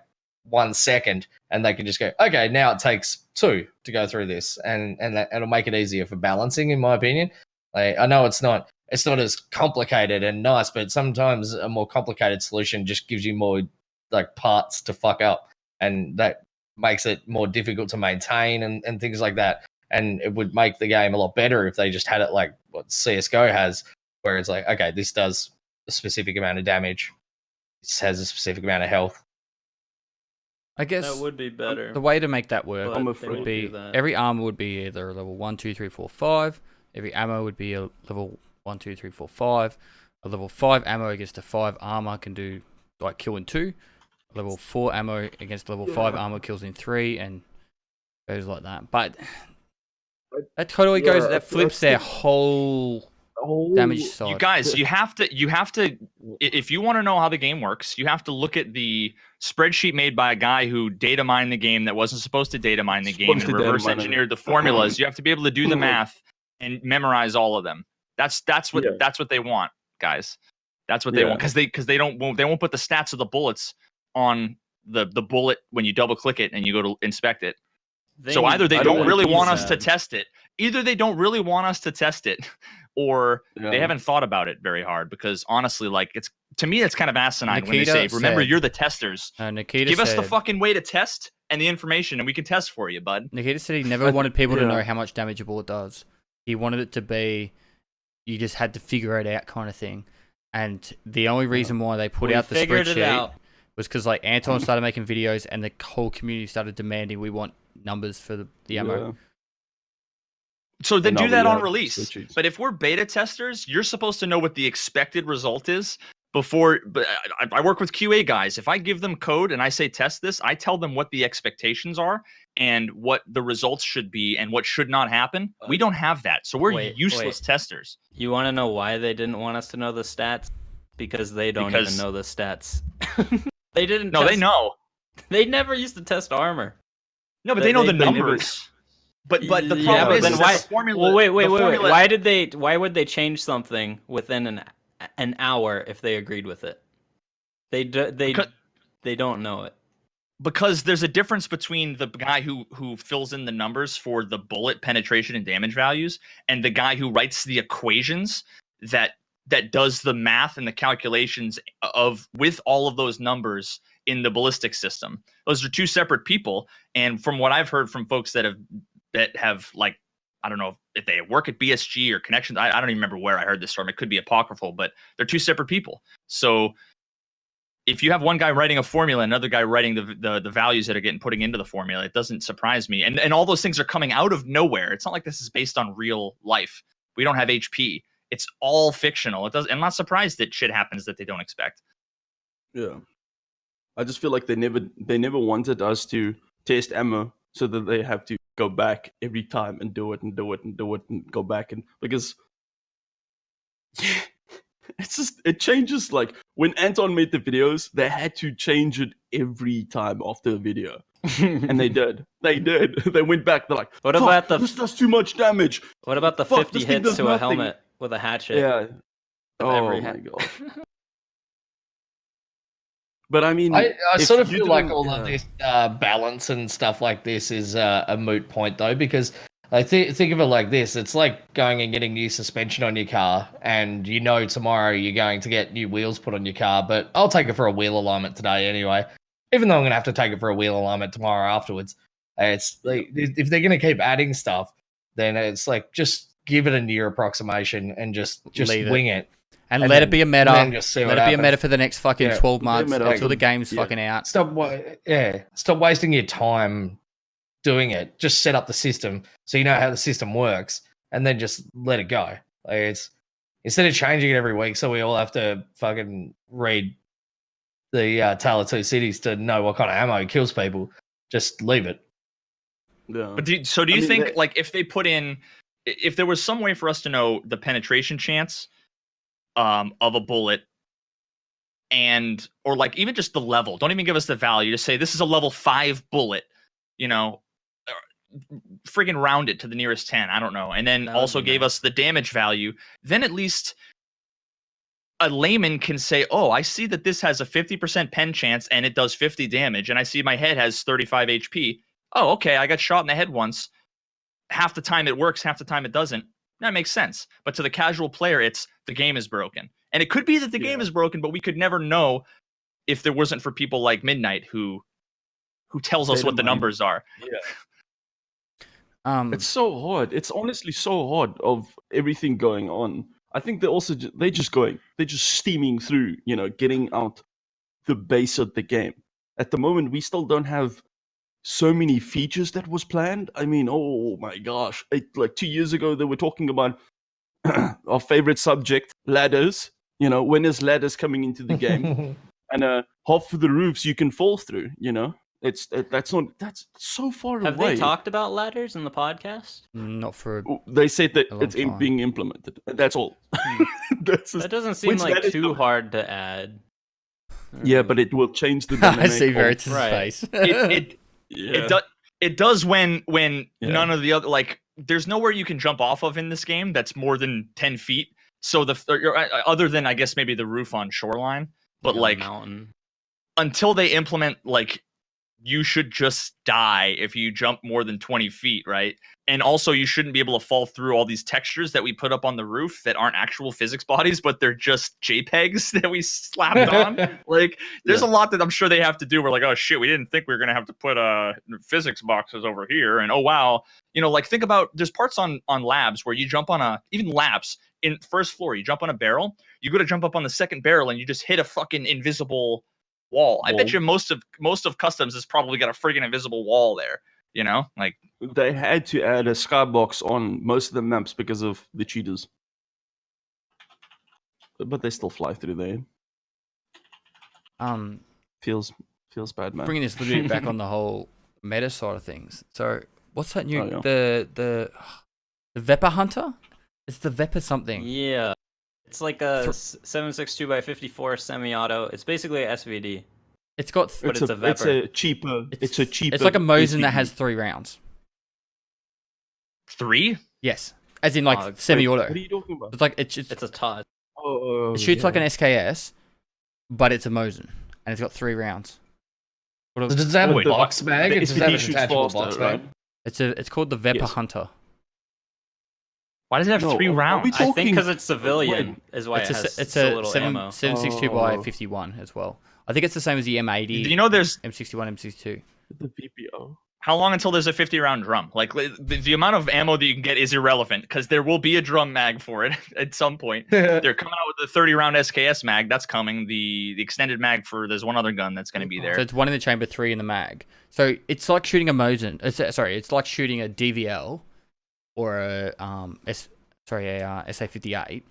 1 second, and they can just go, okay, now it takes 2 to go through this, and it'll make it easier for balancing, in my opinion. Like, I know it's not as complicated and nice, but sometimes a more complicated solution just gives you more like parts to fuck up, and that makes it more difficult to maintain and things like that. And it would make the game a lot better if they just had it like what CSGO has, where it's like, okay, this does a specific amount of damage, this has a specific amount of health. I guess that would be better. The way to make that work But would be every armor would be either level 1, 2, 3, 4, 5. Every ammo would be a level 1, 2, 3, 4, 5. A level 5 ammo against a 5 armor can do like kill in 2. Level 4 ammo against level 5 armor kills in 3, and goes like that. But that totally goes. That flips their whole damage side. You guys, you have to. If you want to know how the game works, you have to look at the spreadsheet made by a guy who data mined the game that wasn't supposed to data mine the game and reverse engineered the formulas. You have to be able to do the math and memorize all of them. That's what they want, guys. That's what they want, because they won't put the stats of the bullets on the bullet when you double click it and you go to inspect it. So either they don't really want us to test it, or they haven't thought about it very hard. Because honestly, like, to me, it's kind of asinine when they say, "Remember, you're the testers. Give us the fucking way to test and the information, and we can test for you, bud." Nikita said he never wanted people to know how much damage a bullet does. He wanted it to be, you just had to figure it out kind of thing. And the only reason why they put out the spreadsheet was because like Anton started making videos, and the whole community started demanding we want numbers for the ammo. So then do that on release. But if we're beta testers, you're supposed to know what the expected result is before. But I work with QA guys. If I give them code and I say test this, I tell them what the expectations are and what the results should be and what should not happen. We don't have that, so we're useless testers. You want to know why they didn't want us to know the stats? Because they don't even know the stats. They didn't. No, they know. They never used to test armor. No, but they know the numbers. But the problem is why? The formula. Well, wait. Why would they change something within an hour if they agreed with it? They don't know it. Because there's a difference between the guy who fills in the numbers for the bullet penetration and damage values and the guy who writes the equations that does the math and the calculations with all of those numbers in the ballistic system. Those are two separate people. And from what I've heard from folks that have like, I don't know if they work at BSG or connections. I don't even remember where I heard this from. It could be apocryphal, but they're two separate people. So if you have one guy writing a formula, another guy writing the values that are getting putting into the formula, it doesn't surprise me. And all those things are coming out of nowhere. It's not like this is based on real life. We don't have HP. It's all fictional. I'm not surprised that shit happens that they don't expect. Yeah. I just feel like they never wanted us to test ammo so that they have to go back every time and do it and go back, and because it changes. Like when Anton made the videos, they had to change it every time after a video. And they did. They went back. They're like, what about this does too much damage. What about the 50 hits to a helmet with a hatchet? Yeah. Oh my god. But I mean, I sort of feel like all of this balance and stuff like this is a moot point, though, because I think of it like this. It's like going and getting new suspension on your car, and you know tomorrow you're going to get new wheels put on your car, but I'll take it for a wheel alignment today anyway, even though I'm going to have to take it for a wheel alignment tomorrow afterwards. It's like, if they're going to keep adding stuff, then it's like just give it a near approximation and just wing it. And let it be a meta. Let it be a meta for the next fucking 12 months until the game's fucking out. Stop wasting your time doing it. Just set up the system so you know how the system works, and then just let it go. Like Instead of changing it every week, so we all have to fucking read the Tale of Two Cities to know what kind of ammo kills people, just leave it. Yeah. But do you think like if they put in, if there was some way for us to know the penetration chance of a bullet, and or like even just the level, don't even give us the value, just say this is a level 5 bullet, you know, friggin' round it to the nearest 10, I don't know, and then also gave us the damage value, then at least a layman can say, oh, I see that this has a 50% pen chance and it does 50 damage, and I see my head has 35 HP. Oh, okay, I got shot in the head once. Half the time it works, half the time it doesn't. That makes sense. But to the casual player, it's the game is broken. And it could be that the game is broken, but we could never know if there wasn't for people like Midnight who tells us what the numbers are. Yeah. It's so hard. It's honestly so hard of everything going on. I think they're just steaming through, you know, getting out the base of the game. At the moment, we still don't have so many features that was planned. I mean, oh my gosh. Like 2 years ago, they were talking about our favorite subject, ladders. You know, when is ladders coming into the game? And half of the roofs you can fall through, you know? That's so far away. Have they talked about ladders in the podcast? Not for. They said that it's time. being implemented. That's all. That doesn't seem like too hard to add. Yeah, but it will change the dynamic. I see Veritas' face. It does when none of the other, like, there's nowhere you can jump off of in this game that's more than 10 feet. So other than I guess maybe the roof on Shoreline, but like mountain. Until they implement, like, you should just die if you jump more than 20 feet, right? And also you shouldn't be able to fall through all these textures that we put up on the roof that aren't actual physics bodies, but they're just JPEGs that we slapped on. Like, there's a lot that I'm sure they have to do. We're like, oh shit, we didn't think we were going to have to put physics boxes over here. And oh wow, you know, like, think about, there's parts on labs where you jump on even labs in first floor, you jump on a barrel, you go to jump up on the second barrel and you just hit a fucking invisible wall. I bet you most of customs has probably got a friggin' invisible wall there, you know? Like, they had to add a skybox on most of the maps because of the cheaters. But they still fly through there. Feels bad, man. Bringing this a little bit back on the whole meta side of things. So, what's that new the Vepper Hunter? It's the Vepper something. Yeah. It's like a 7.62x54 semi-auto. It's basically a SVD. It's got, but it's a Vepper. It's a cheaper. It's like a Mosin SVD. that has 3 rounds. 3? Yes, as in like semi-auto. What are you talking about? It's like it's a TOS. It shoots like an SKS, but it's a Mosin, and it's got 3 rounds. Does it have a box mag? The Does it have a SVD shoots detachable faster, box right? mag? It's called the Vepper Hunter. Why does it have 3 rounds? I think because it's civilian is why it's a little ammo. 7.62x51 as well. I think it's the same as the M80. Do you know there's M61, M62? The VPO. How long until there's a 50-round drum? Like, the amount of ammo that you can get is irrelevant because there will be a drum mag for it at some point. They're coming out with the 30-round SKS mag. That's coming. The extended mag for there's one other gun that's going to be there. So it's 1 in the chamber, 3 in the mag. So it's like shooting a Mosin. It's like shooting a DVL or a SA58.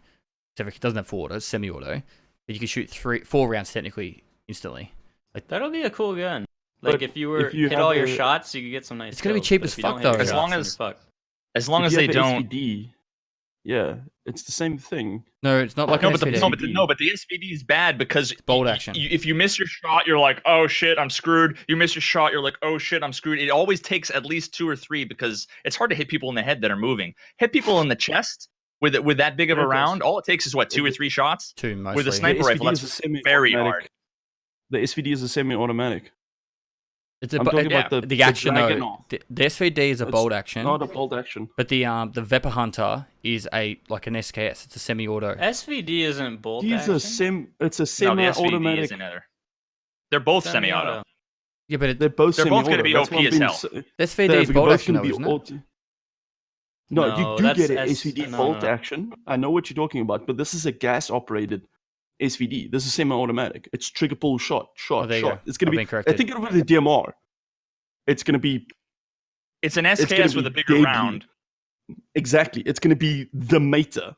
It doesn't have 4 auto, it's semi-auto. But you can shoot 4 rounds technically instantly. Like, that'll be a cool gun. Like, if you hit all your shots, you could get some nice. It's gonna be cheap as fuck though. As long as they don't. SVD, yeah, it's the same thing. No, it's not like no, an but the SVD is bad because it's bolt action. If you miss your shot, you're like, oh shit, I'm screwed. You miss your shot, you're like, oh shit, I'm screwed. It always takes at least 2 or 3 because it's hard to hit people in the head that are moving. Hit people in the chest with that big of a round. All it takes is what, 2 or 3 shots. 2 mostly. With a sniper rifle, that's very hard. The SVD is a semi-automatic. I'm talking about the action though. The SVD is a bolt action. Not a bolt action. But the Vepper Hunter is like an SKS. It's a semi-auto. SVD isn't bolt action. It's a semi-automatic. No, the SVD isn't. They're both semi-auto. Yeah, but they're both going to be OP as hell. The SVD is bolt action though, isn't it? No, you do get an SVD bolt action. I know what you're talking about, but this is a gas-operated SVD. This is semi-automatic. It's trigger pull shot. It's gonna be. I think over the DMR. It's gonna be. It's an SKS with a bigger round. Exactly. It's gonna be the meta.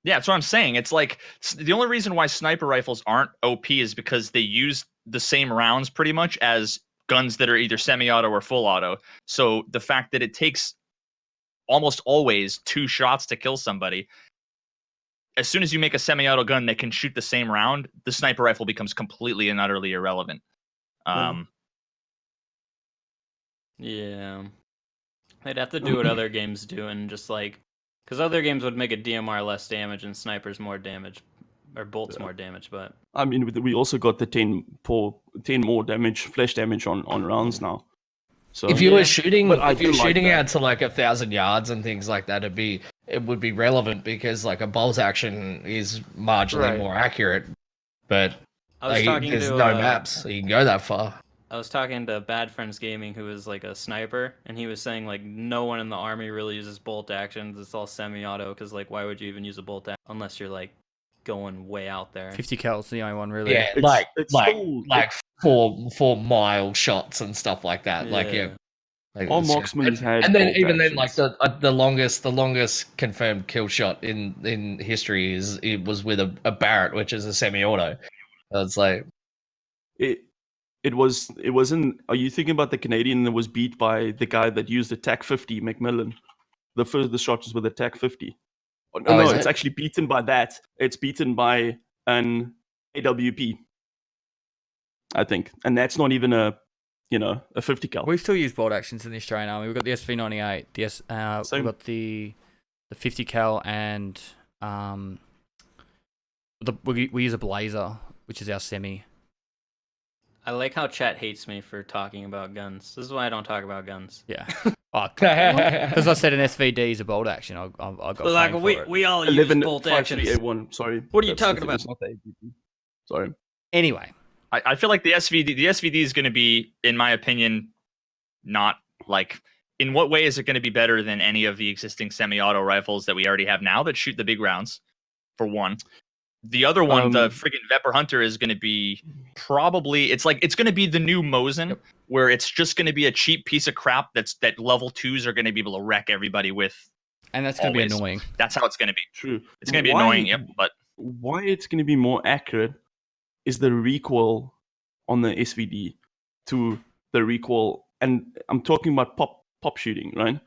Yeah, that's what I'm saying. It's like the only reason why sniper rifles aren't OP is because they use the same rounds pretty much as guns that are either semi-auto or full auto. So the fact that it takes almost always 2 shots to kill somebody, as soon as you make a semi-auto gun that can shoot the same round, the sniper rifle becomes completely and utterly irrelevant. Yeah. They'd have to do what other games do and just like, because other games would make a DMR less damage and snipers more damage, or bolts more damage. But I mean, we also got the 10 more damage, flash damage on rounds now. So if you were shooting, But I if you're do like shooting that. out to like 1,000 yards and things like that, it would be relevant because like a bolt action is marginally Right. more accurate. But I was like, talking there's to no maps, so you can go that far. I was talking to Bad Friends Gaming, who is like a sniper, and he was saying like no one in the army really uses bolt actions. It's all semi-auto, because like why would you even use a bolt action unless you're like going way out there? 50 cal's the only one really. Yeah, It's like still- 4 mile shots and stuff like that. Like Yeah. like, All it's just- marksmen had and then bolt even then, like actions. the longest confirmed kill shot in history was with a Barrett, which is a semi-auto. So it's like it wasn't. Are you thinking about the Canadian that was beat by the guy that used the TAC 50 Macmillan? The shot was with the TAC 50. Oh, No, is it's it? actually beaten by that. It's beaten by an AWP, I think, and that's not even a 50 cal. We still use bolt actions in the Australian Army. We've got the SV98, we've Same. got the 50 cal, and we use a Blazer, which is our semi. I like how chat hates me for talking about guns. This is why I don't talk about guns. Yeah. Because I said an SVD is a bolt action. I got Like flamed we for it. we all 11 use bolt actions. 5381. Sorry. What are you That's talking the thing, about? it's not the AWP. Sorry. Anyway, I feel like the SVD is going to be, in my opinion, not like. In what way is it going to be better than any of the existing semi-auto rifles that we already have now that shoot the big rounds? For one, the other one, the friggin' Vepr Hunter, is going to be probably it's going to be the new Mosin, where it's just going to be a cheap piece of crap that level 2s are going to be able to wreck everybody with. and that's going to be Always. annoying. That's how it's going to be. True. It's going to be Why- annoying, yep, but Why it's going to be more accurate is the recoil on the SVD to the recoil, and I'm talking about pop shooting, right?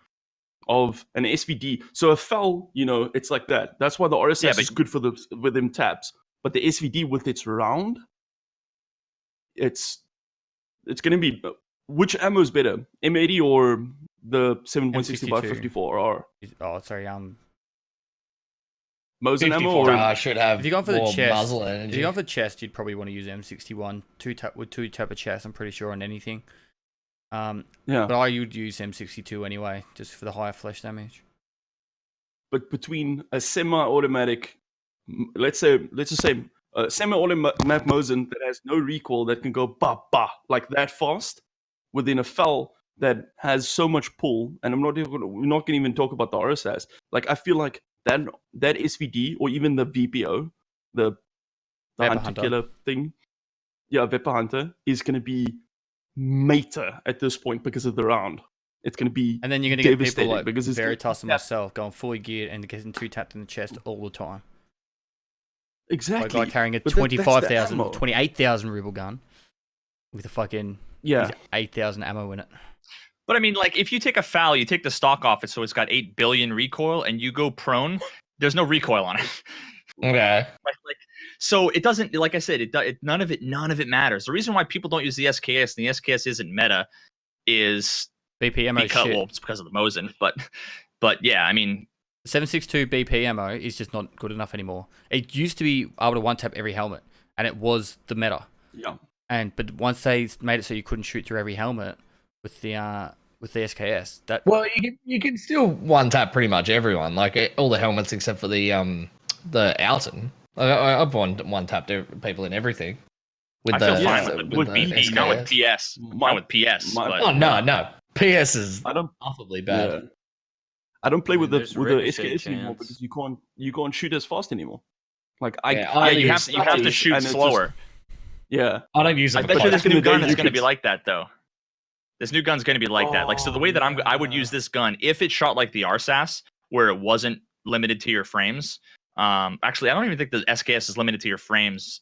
Of an SVD. So a FEL, it's like that. That's why the RSS is good for with them tabs. But the SVD with its round, it's going to be, which ammo is better, M80 or the 7.62 by 54 or Oh, sorry. Mosin ammo? 54 Or should have If you're going for the more chest, muzzle if energy. you're going for the chest, you'd probably want to use M61 with 2 tap of chest. I'm pretty sure on anything. yeah. But I would use M62 anyway, just for the higher flesh damage. But between a semi-automatic, let's just say a semi-automatic Mosin that has no recoil that can go ba ba like that fast, within a FEL that has so much pull, and we're not going to even talk about the RSS. Like I feel like that SVD or even the VPO, the Vapor hunter killer thing, Vapor Hunter is going to be meta at this point because of the round. It's going to be And then you're going to get people devastating like because it's Veritas and myself going fully geared and getting 2 tapped in the chest all the time. exactly. Like a guy carrying a But that's the 25,000, ammo. 28,000 ruble gun with a fucking 8,000 ammo in it. But I mean, like, if you take a foul, you take the stock off it, so it's got 8 billion recoil, and you go prone, there's no recoil on it. Okay. So it doesn't, like I said, none of it matters. The reason why people don't use the SKS and the SKS isn't meta is BP ammo because, shit. well, it's because of the Mosin. But yeah, I mean, 7.62 BP ammo is just not good enough anymore. It used to be able to one tap every helmet, and it was the meta. Yeah. But once they made it so you couldn't shoot through every helmet with the SKS, Well, you can still one tap pretty much everyone, like all the helmets except for the Alton. I've one tapped people in everything. I feel fine with the BD, not with PS. Not with PS. but- Oh no, PS is I don't. awfully bad. Yeah. I don't play with the There's with the ricochet SKS anymore chance. because you can't shoot as fast anymore. Like Yeah, you have stutters to shoot and it's slower. yeah. I don't use it. I for bet you fighting. this back in new the day, gun is you going to be could- like that, though. This new gun's going to be like that. Like, so the way that I would use this gun, if it shot like the RSAS, where it wasn't limited to your frames, Actually, I don't even think the SKS is limited to your frames.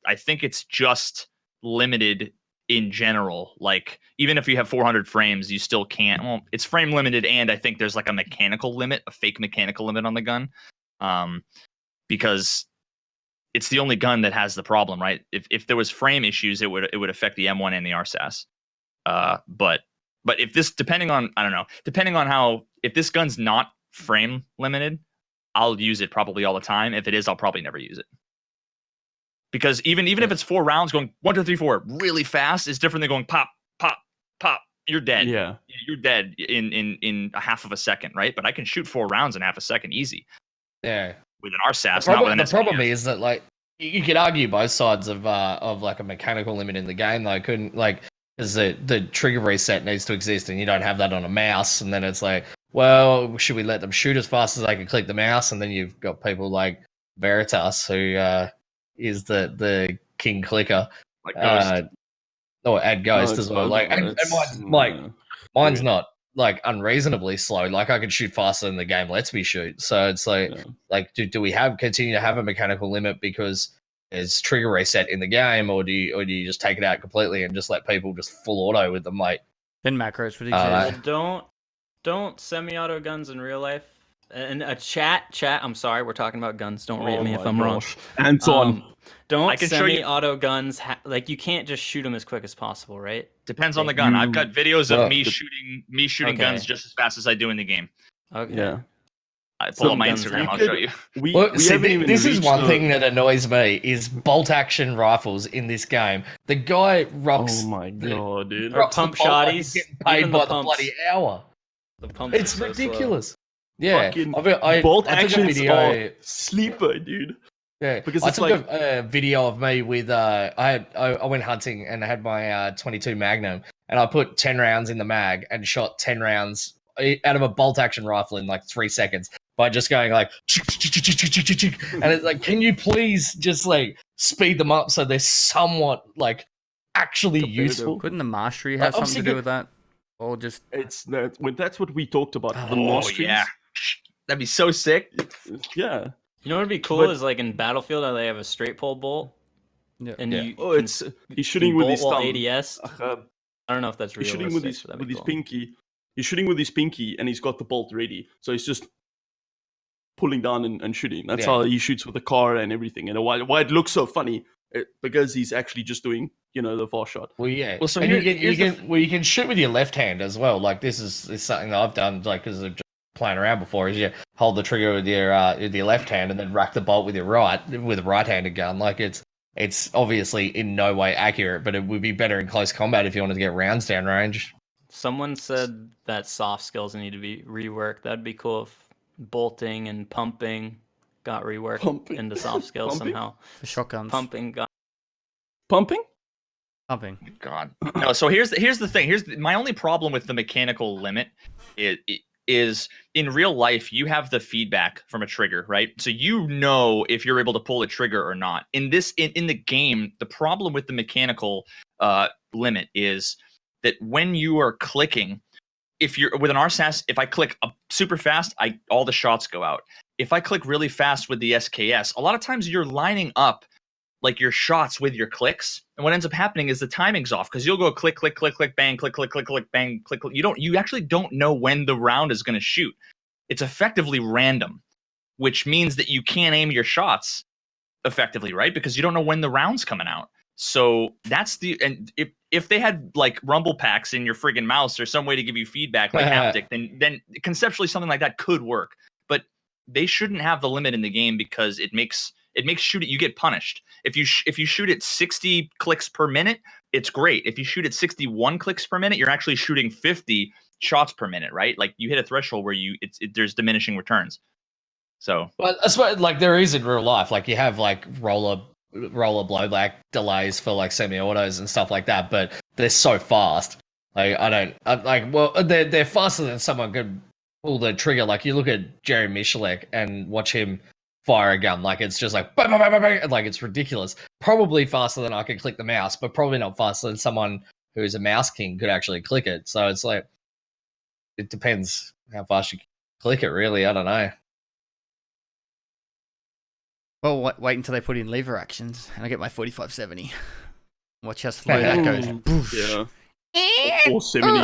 I think it's just limited in general. Like even if you have 400 frames, you still can't. Well, it's frame limited, and I think there's like a mechanical limit, a fake mechanical limit on the gun, because it's the only gun that has the problem, right? If there was frame issues, it would affect the M1 and the RSAS. But if this, depending on how, if this gun's not frame limited, I'll use it probably all the time. If it is, I'll probably never use it. Because even if it's 4 rounds going 1, 2, 3, 4 really fast, is different than going pop, pop, pop. You're dead. Yeah. You're dead in a half of a second, right? But I can shoot 4 rounds in half a second easy. Yeah. With an RSAS, not with an The SKS. problem is that like you could argue both sides of like a mechanical limit in the game. Though, couldn't like because the trigger reset needs to exist, and you don't have that on a mouse. And then it's like, well, should we let them shoot as fast as they can click the mouse? And then you've got people like Veritas, who is the king clicker, Like Ghost. or add Ghost No, as well. it's Like, both, and it's- mine's like yeah. mine's weird. not like unreasonably slow. Like I can shoot faster than the game lets me shoot. So it's like, Yeah. like do we continue to have a mechanical limit because there's trigger reset in the game, or do you just take it out completely and just let people just full auto with them? Like Then macros would Uh, exist. Well, don't semi-auto guns in real life. And a chat. I'm sorry, we're talking about guns. Don't rate Oh me if my I'm wrong. gosh. Anton. I Don't can show you- semi-auto guns. Like you can't just shoot them as quick as possible, right? Depends on the gun. I've got videos Well, of me shooting Okay. guns just as fast as I do in the game. Okay. Yeah. I pull up Some my guns Instagram. I'll could- show you. We see, haven't even this is reached one the- thing that annoys me is bolt action rifles in this game. The guy rocks. Oh my god, dude. Or rocks the pump bolt like shotties, he's getting paid even by the the pumps. bloody hour. The pumps It's are so slow. ridiculous. Yeah, Fucking I bolt took a actions video. are sleeper, dude. Yeah, Because I it's took like- a video of me with I went hunting and I had my 22 Magnum and I put 10 rounds in the mag and shot 10 rounds out of a bolt action rifle in like 3 seconds by just going like and it's like, can you please just like speed them up so they're somewhat like actually Competitive. useful? Couldn't the mastery have Like, something to obviously do with that? Or just That's what we talked about. The Oh masteries. yeah, that'd be so sick. Yeah. You know what would be cool But- is like in Battlefield how they have a straight pull bolt. Yeah. And Yeah. you Oh, can it's he's shooting with bolt his while thumb. ADS. I don't know if that's He's realistic. shooting with his but that'd be cool. pinky. He's shooting with his pinky, and he's got the bolt ready. So he's just pulling down and shooting. That's Yeah. how he shoots with the car and everything. And why it looks so funny, because he's actually just doing the far shot. Well, yeah. Well, so and here- you here's the can you can shoot with your left hand as well. Like this is something that I've done, like because I've just playing around before. Is you hold the trigger with your left hand and then rack the bolt with your right with a right-handed gun. Like it's obviously in no way accurate, but it would be better in close combat if you wanted to get rounds down range. Someone said that soft skills need to be reworked. That'd be cool if bolting and pumping got reworked Pumping. into soft skills Pumping? somehow. for shotguns? Pumping got Pumping? Pumping. God. No. So here's the thing. My only problem with the mechanical limit is in real life you have the feedback from a trigger, right? So you know if you're able to pull a trigger or not. In the game, the problem with the mechanical limit is that when you are clicking, if you're with an RSAS, if I click super fast, all the shots go out. If I click really fast with the SKS, a lot of times you're lining up like your shots with your clicks, and what ends up happening is the timing's off because you'll go click, click, click, click, bang, click, click, click, click, bang, click, click. You actually don't know when the round is going to shoot. It's effectively random, which means that you can't aim your shots effectively, right? Because you don't know when the round's coming out. So that's and if they had like rumble packs in your friggin' mouse or some way to give you feedback like haptic, then conceptually something like that could work. But they shouldn't have the limit in the game because it makes shooting, you get punished. If you shoot at 60 clicks per minute, it's great. If you shoot at 61 clicks per minute, you're actually shooting 50 shots per minute, right? Like you hit a threshold where there's diminishing returns. So, But I suppose like there is in real life, like you have like roller blowback delays for like semi-autos and stuff like that, but they're so fast. Like they're faster than someone could pull the trigger. Like you look at Jerry Michalek and watch him fire a gun, like it's just like bang, bang, bang, bang, like it's ridiculous. Probably faster than I could click the mouse, but probably not faster than someone who's a mouse king could actually click it. So it's like it depends how fast you click it, really. I don't know. Well, wait until they put in lever actions, and I get my 4570. Watch how slow that goes. Yeah. 470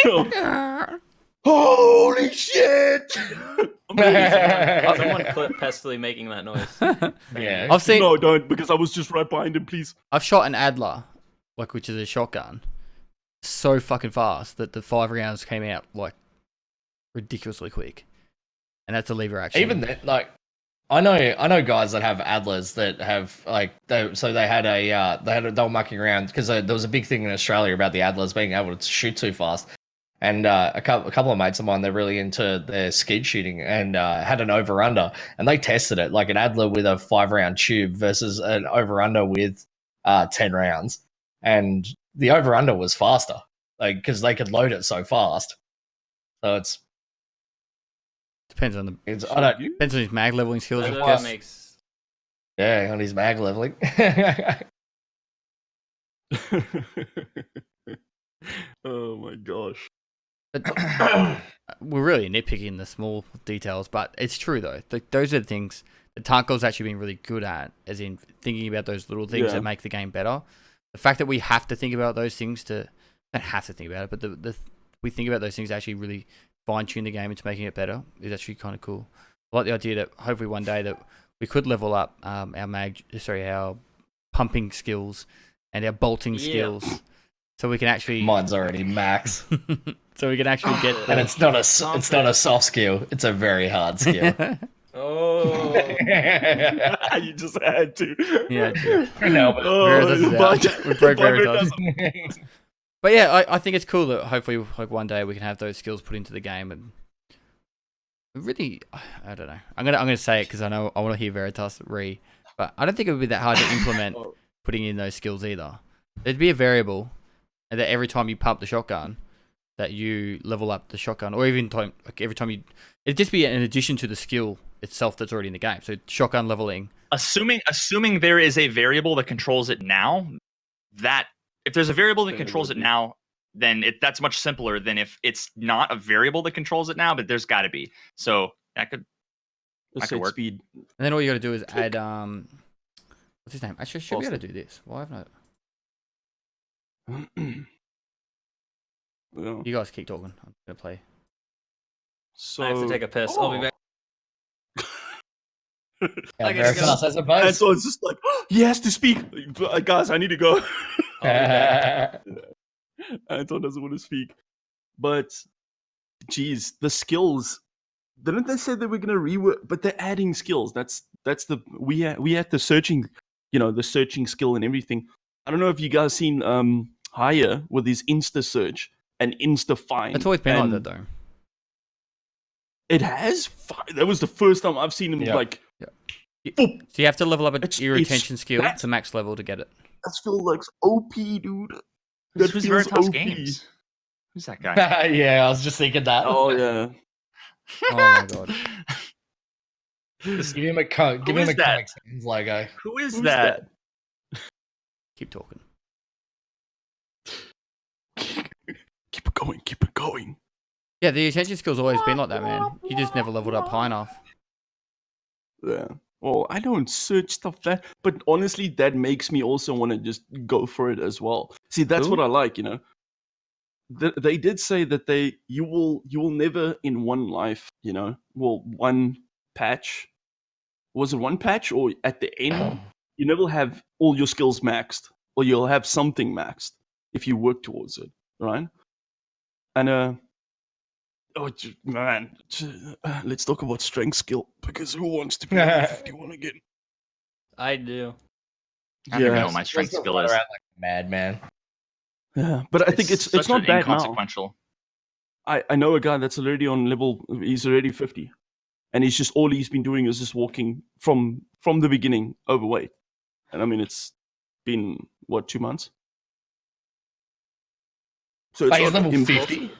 government. Holy shit! Someone clip Pestily making that noise. Yeah. I've seen. No, don't, because I was just right behind him, please. I've shot an Adler, which is a shotgun, so fucking fast that the 5 rounds came out ridiculously quick, and that's a lever action. Even then, I know guys that have Adlers that have they were mucking around because there was a big thing in Australia about the Adlers being able to shoot too fast, and a couple of mates of mine, they're really into their skeet shooting and had an over under, and they tested it like an Adler with a 5-round tube versus an over under with 10 rounds, and the over under was faster, because they could load it so fast. So depends on depends on his mag leveling skills. I That guess. makes on his mag leveling. Oh my gosh. But we're really nitpicking the small details, but it's true though. Those are the things that Tarkov's actually been really good at, as in thinking about those little things that make the game better. The fact that we have to think about those things don't have to think about it, but we think about those things to actually really fine tune the game into making it better is actually kind of cool. I like the idea that hopefully one day that we could level up our pumping skills and our bolting skills, so we can actually. Mine's already max. So we can actually get. And it's not a soft skill. It's a very hard skill. Oh. You just had to. Yeah, true. No, but Veritas is out. We broke Veritas. Veritas. But yeah, I think it's cool that hopefully one day we can have those skills put into the game, and really, I don't know. I'm gonna say it because I know I want to hear Veritas but I don't think it would be that hard to implement putting in those skills either. There'd be a variable, and that every time you pump the shotgun, that you level up the shotgun, or even every time it'd just be in addition to the skill itself that's already in the game. So shotgun leveling. Assuming there is a variable that controls it now, that if there's a variable that controls it now, then that's much simpler than if it's not a variable that controls it now, but there's got to be. So that could work. Speed. And then all you got to do is add what's his name? Actually, I should be able to do this. Why haven't I? Yeah. You guys keep talking. I'm gonna play. So I have to take a piss. I'll be back. Yeah, I gotta Veritas, I And suppose. so it's just like, he has to speak. Guys, I need to go. Anton doesn't want to speak. But, geez, the skills. Didn't they say they were going to rework? But they're adding skills. We had the searching, the searching skill and everything. I don't know if you guys seen Hire with his Insta search and Insta find. It's always been like that though. It has. That was the first time I've seen him So you have to level up your It's- retention skill that's- to max level to get it. That feels like OP, dude. That Who's feels Veritas OP. Games? Who's that guy? Yeah, I was just thinking that. Oh yeah. Oh my god. Just give him a Comic Sans logo. Who is Who's that? Keep talking. Keep it going. Keep it going. Yeah, the attention skill's always been like that, man. You just never leveled up high enough. Yeah. Well, I don't search stuff but honestly, that makes me also want to just go for it as well. See, that's what I like, They did say that you will never in one life, one patch. Was it one patch or at the end? You never have all your skills maxed, or you'll have something maxed if you work towards it, right? And man, let's talk about strength skill, because who wants to be level 51 again? I do. I don't even know what my strength skill is. Like a madman. Yeah, but I think it's such not an bad now. inconsequential. I know a guy that's already on level. He's already 50, and he's just all he's been doing is just walking from the beginning overweight. And I mean, it's been 2 months. So it's He's not level impossible. 50?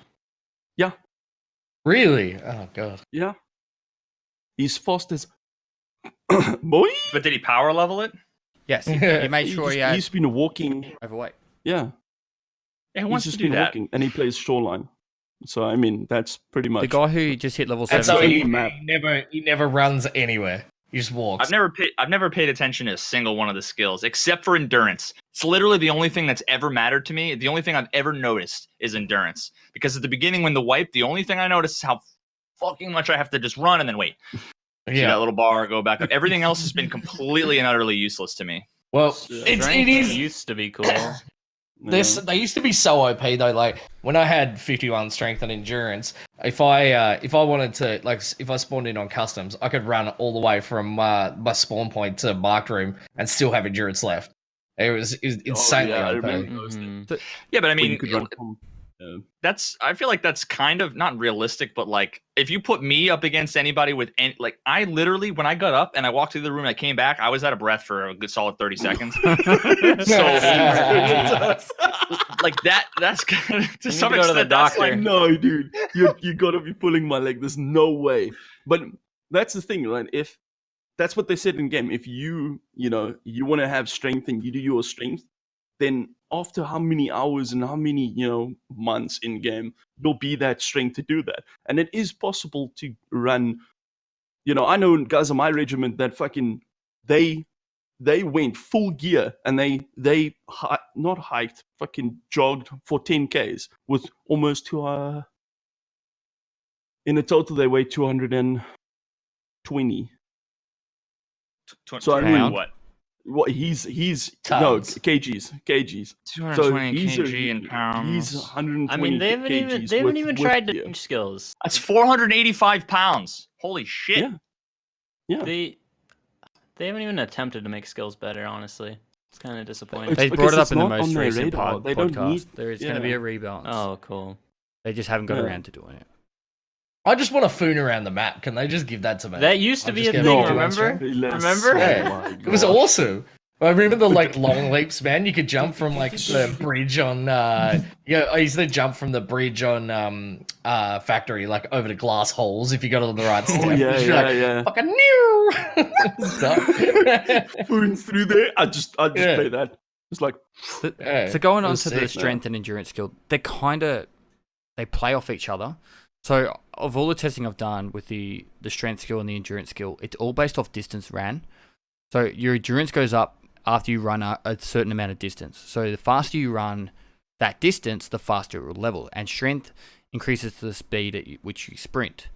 Yeah. Really? Oh god. Yeah. He's fast as boy. But did he power level it? Yes, he made sure He's been walking. overweight. Yeah. Yeah, who He's wants just to do been that? walking, and he plays Shoreline. So I mean, that's pretty much The guy who just hit level And so 70. he never runs anywhere. He just walks. I've never paid attention to a single one of the skills except for endurance. It's literally the only thing that's ever mattered to me. The only thing I've ever noticed is endurance. Because at the beginning when the wipe, the only thing I noticed is how fucking much I have to just run and then wait. See that little bar, go back up. Everything else has been completely and utterly useless to me. Well, Strength it is. used to be cool. They used to be so OP though. Like when I had 51 strength and endurance, if I wanted to, like, if I spawned in on customs, I could run all the way from my spawn point to marked room and still have endurance left. It was insanely I OP. remember those things. Yeah, but I When you mean, could run from- I feel like that's kind of not realistic, but like if you put me up against anybody with any, like I literally, when I got up and I walked through the room and I came back, I was out of breath for a good solid 30 seconds. So like that's kind of, to some to go to the extent, that's doctor. like, No, dude, you gotta be pulling my leg. There's no way. But that's the thing, right? If that's what they said in game, if you want to have strength and you do your strength, then after how many hours and how many months in game, you'll be that strength to do that. And it is possible to run. I know guys in my regiment that fucking they went full gear and they not hiked, fucking jogged for 10Ks with almost to in a total they weigh 220. So I mean, what? What he's Tons. kgs. 220 kg in pounds. He's 120 I mean, they haven't even tried to change skills. That's 485 pounds. Holy shit. Yeah. They haven't even attempted to make skills better. Honestly, it's kind of disappointing. It's They because brought it up it's in the not most on their recent radar. They don't podcast. need- There is going to be a rebalance. Oh, cool. They just haven't got Yeah. around to doing it. I just want to foon around the map. Can they just give that to me? That used to I'll be just a get thing. it. Remember? Remember? Yeah. Oh my It was gosh. awesome. I remember the like long leaps, man. You could jump from like the bridge on. I used to jump from the bridge on factory like over the glass holes if you got on the right step. Oh yeah, You're like, yeah. fucking new. Spoons through there. I just Yeah. play that. It's like Yeah, So going it on was to the sick, strength and endurance skill, they play off each other. So of all the testing I've done with the strength skill and the endurance skill, it's all based off distance ran. So your endurance goes up after you run a certain amount of distance. So the faster you run that distance, the faster it will level. And strength increases to the speed at which you sprint.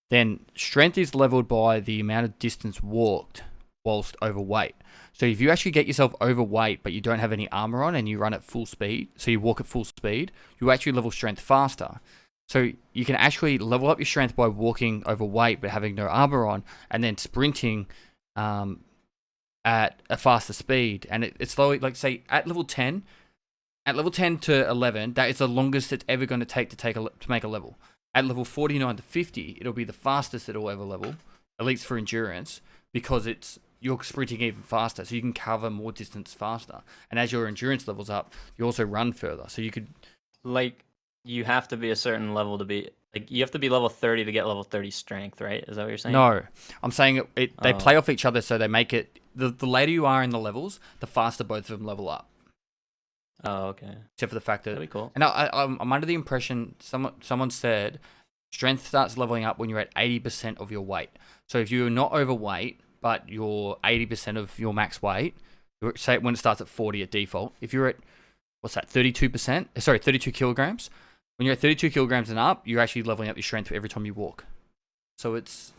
Then strength is leveled by the amount of distance walked whilst overweight. So if you actually get yourself overweight but you don't have any armor on and you run at full speed, so you walk at full speed, you actually level strength faster. So you can actually level up your strength by walking overweight but having no armor on, and then sprinting at a faster speed. And it's slowly, like say at level 10 to 11, that is the longest it's ever going to take to make a level. At level 49 to 50, it'll be the fastest it'll ever level, at least for endurance, because you're sprinting even faster, so you can cover more distance faster. And as your endurance levels up, you also run further. So you could, Like, you have to be a certain level to be like you have to be level 30 to get level 30 strength, right? Is that what you're saying? no, I'm saying they Oh. play off each other, so they make it the later you are in the levels, the faster both of them level up. Oh, okay. Except for the fact That'd that, be cool. and I'm under the impression someone said strength starts leveling up when you're at 80% of your weight. So if you're not overweight, but you're 80% of your max weight, say when it starts at 40 at default, if you're at, 32 kilograms, when you're at 32 kilograms and up, you're actually leveling up your strength every time you walk. So it's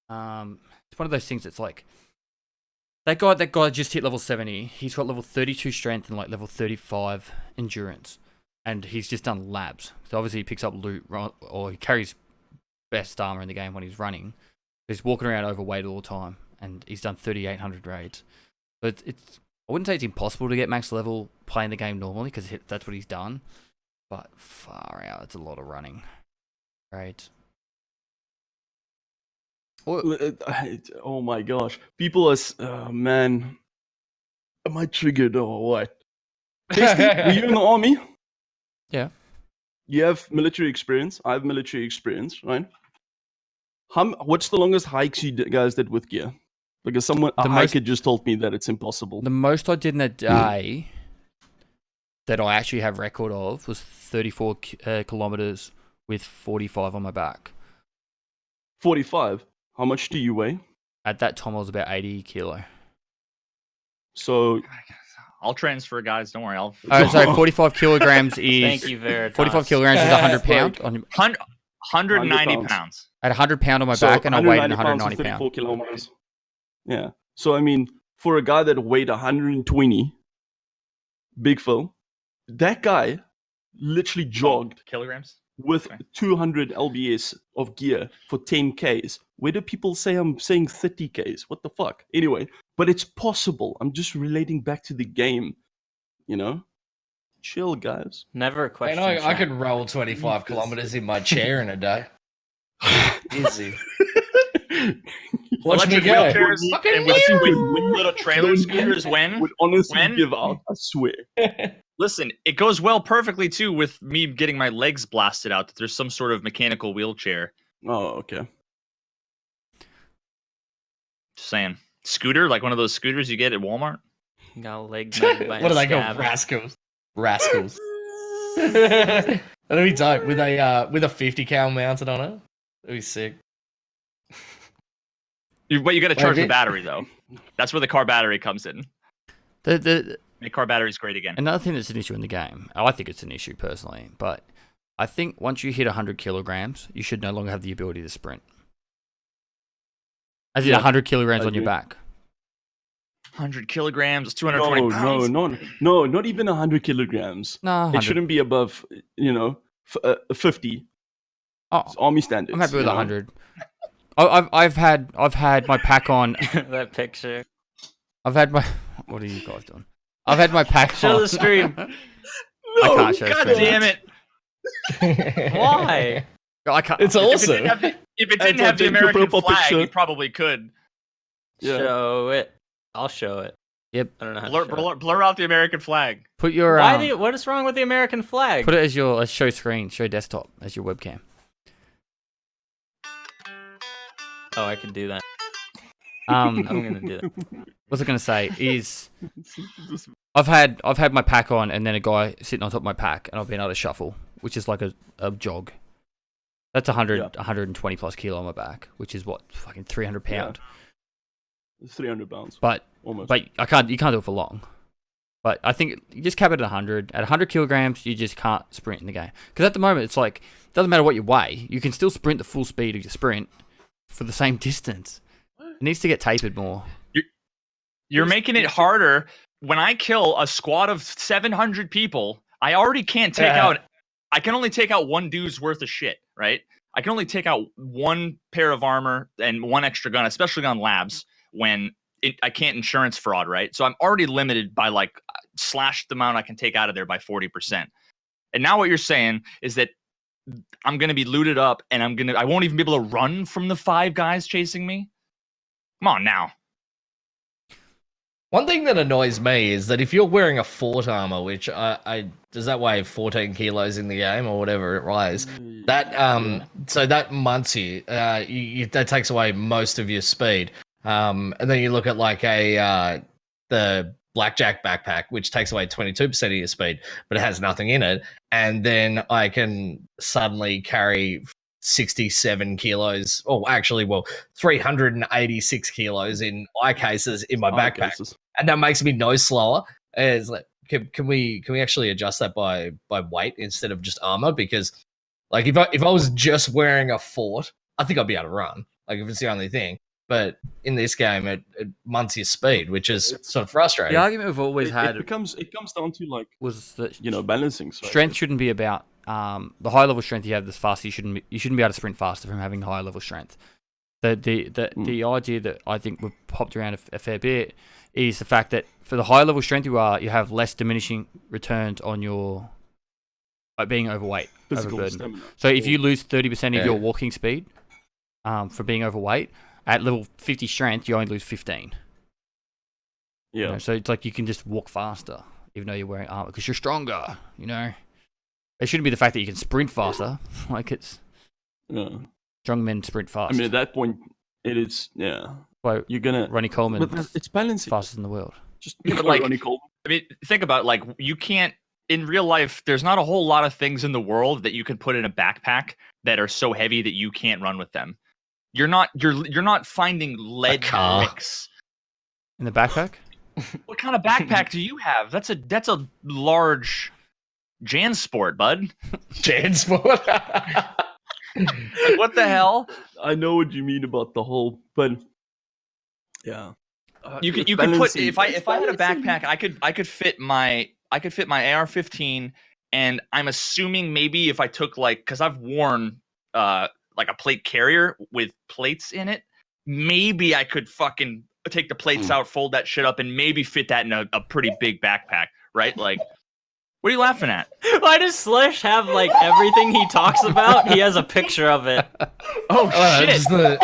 one of those things that's like, that guy just hit level 70. He's got level 32 strength and like level 35 endurance. And he's just done labs. So obviously he picks up loot, or he carries best armor in the game when he's running. He's walking around overweight all the time. And he's done 3,800 raids. But it's I wouldn't say it's impossible to get max level playing the game normally, because that's what he's done. But far out, it's a lot of running. Right. Oh my gosh. People are, oh man. Am I triggered or what? Pestily, were you in the army? Yeah. You have military experience. I have military experience, right? What's the longest hikes you guys did with gear? Because a hiker just told me that it's impossible. The most I did in a day that I actually have record of was 34 kilometers with 45 on my back. 45. How much do you weigh? At that time, I was about 80 kilo. So I'll transfer, guys. Don't worry. I'll. So 45 kilograms is. Thank you, Veritas. 45 kilograms is 100 pound. 190 pounds. At 100 pound on my So back, and I weighed 190 190 pounds, pounds. 34 kilometers. Yeah. So I mean, for a guy that weighed 120, Big Phil, that guy literally jogged Kilograms? with Okay. 200 lbs of gear for 10 Ks. Where do people say I'm saying 30 Ks? What the fuck? Anyway, but it's possible. I'm just relating back to the game, you know? Chill, guys. Never question. Man, I chat. could roll 25 kilometers in my chair in a day. Easy. Watch me Electric go. wheelchairs Fucking and with you. little trailer scooters when? Would honestly When? give out, I swear. Listen, it goes well perfectly too with me getting my legs blasted out. That there's some sort of mechanical wheelchair. Oh, okay. Just saying. Scooter, like one of those scooters you get at Walmart. Got a leg nugget by What a do they call scab. rascals? Rascals. That'd be dope with a 50 cal mounted on it. That'd be sick. But you got to charge the it- battery though. That's where the car battery comes in. The Make car batteries great again. Another thing that's an issue in the game, I think it's an issue personally, but I think once you hit 100 kilograms, you should no longer have the ability to sprint. As in Yeah, 100 kilograms I on your agree. back. 100 kilograms, 220 pounds. No, not even 100 kilograms. No, It 100. shouldn't be above, 50. Oh, It's army standards. I'm happy with you know? 100. I've had my pack on. That picture. I've had my. What are you guys doing? I've had my pack Show on. the stream. I can't show the God screen. damn it! Why? I can't. It's If it awesome. didn't have the, if it That's didn't have the a big American profile flag, picture. you probably could. Yeah. Show it. I'll show it. Yep. I don't know how to show it. Blur out the American flag. Put your. What is wrong with the American flag? Put it as your show screen, show desktop as your webcam. Oh, I can do that. Um, I'm gonna do that. what's I gonna say is I've had my pack on and then a guy sitting on top of my pack and I've been able to shuffle, which is like a jog. That's 100, Yeah. 120 plus kilo on my back, which is what fucking 300 pound. It's 300 pounds. But Almost. you can't do it for long. But I think you just cap it at 100. At 100 kilograms, you just can't sprint in the game. Because at the moment, it's like, it doesn't matter what you weigh. You can still sprint the full speed of your sprint for the same distance. It needs to get tapered more. You're making it harder. When I kill a squad of 700 people, I already can't take out. I can only take out one dude's worth of shit, right? I can only take out one pair of armor and one extra gun, especially on labs when I can't insurance fraud, right? So I'm already limited by like slash the amount I can take out of there by 40%. And now what you're saying is that I'm gonna be looted up and I won't even be able to run from the 5 guys chasing me. Come on now. One thing that annoys me is that if you're wearing a fort armor, which I does that weigh 14 kilos in the game or whatever it weighs, that so that months you, that takes away most of your speed. And then you look at like the blackjack backpack, which takes away 22% of your speed, but it has nothing in it. And then I can suddenly carry 67 kilos, or actually, 386 kilos in my cases in my backpack, and that makes me no slower. It's like, can we actually adjust that by weight instead of just armor? Because like if I was just wearing a fort, I think I'd be able to run. Like if it's the only thing. But in this game, it munts your speed, which is sort of frustrating. The argument we've always had it comes down to like was that balancing. So strength shouldn't be about the high level strength you have. This fast, you shouldn't be able to sprint faster from having high level strength. The idea that I think we've popped around a fair bit is the fact that for the high level strength you have less diminishing returns on your being overweight, physical overburdened. stamina. So if you lose 30% of Yeah. your walking speed for being overweight, at level 50 strength, you only lose 15. Yeah. You know, so it's like you can just walk faster, even though you're wearing armor, because you're stronger, you know? It shouldn't be the fact that you can sprint faster. Like, it's Yeah. strong men sprint fast. I mean, at that point, it is. Yeah. Well, You're gonna. Ronnie Coleman, But it's balancing. fastest in the world. Just Yeah, but like- Ronnie Coleman. I mean, think about like you can't in real life, there's not a whole lot of things in the world that you can put in a backpack that are so heavy that you can't run with them. You're not finding lead car. bricks. In the backpack? What kind of backpack do you have? That's a large Jansport, bud. Jansport. Like, what the hell? I know what you mean about the whole, but yeah. You could It's put balancing. if I It's had a balancing. backpack, I could fit my AR-15, and I'm assuming maybe if I took because I've worn like a plate carrier with plates in it, maybe I could fucking take the plates out, fold that shit up, and maybe fit that in a pretty big backpack, right? Like, what are you laughing at? Why does Slush have like everything he talks about? He has a picture of it. Oh shit! It's the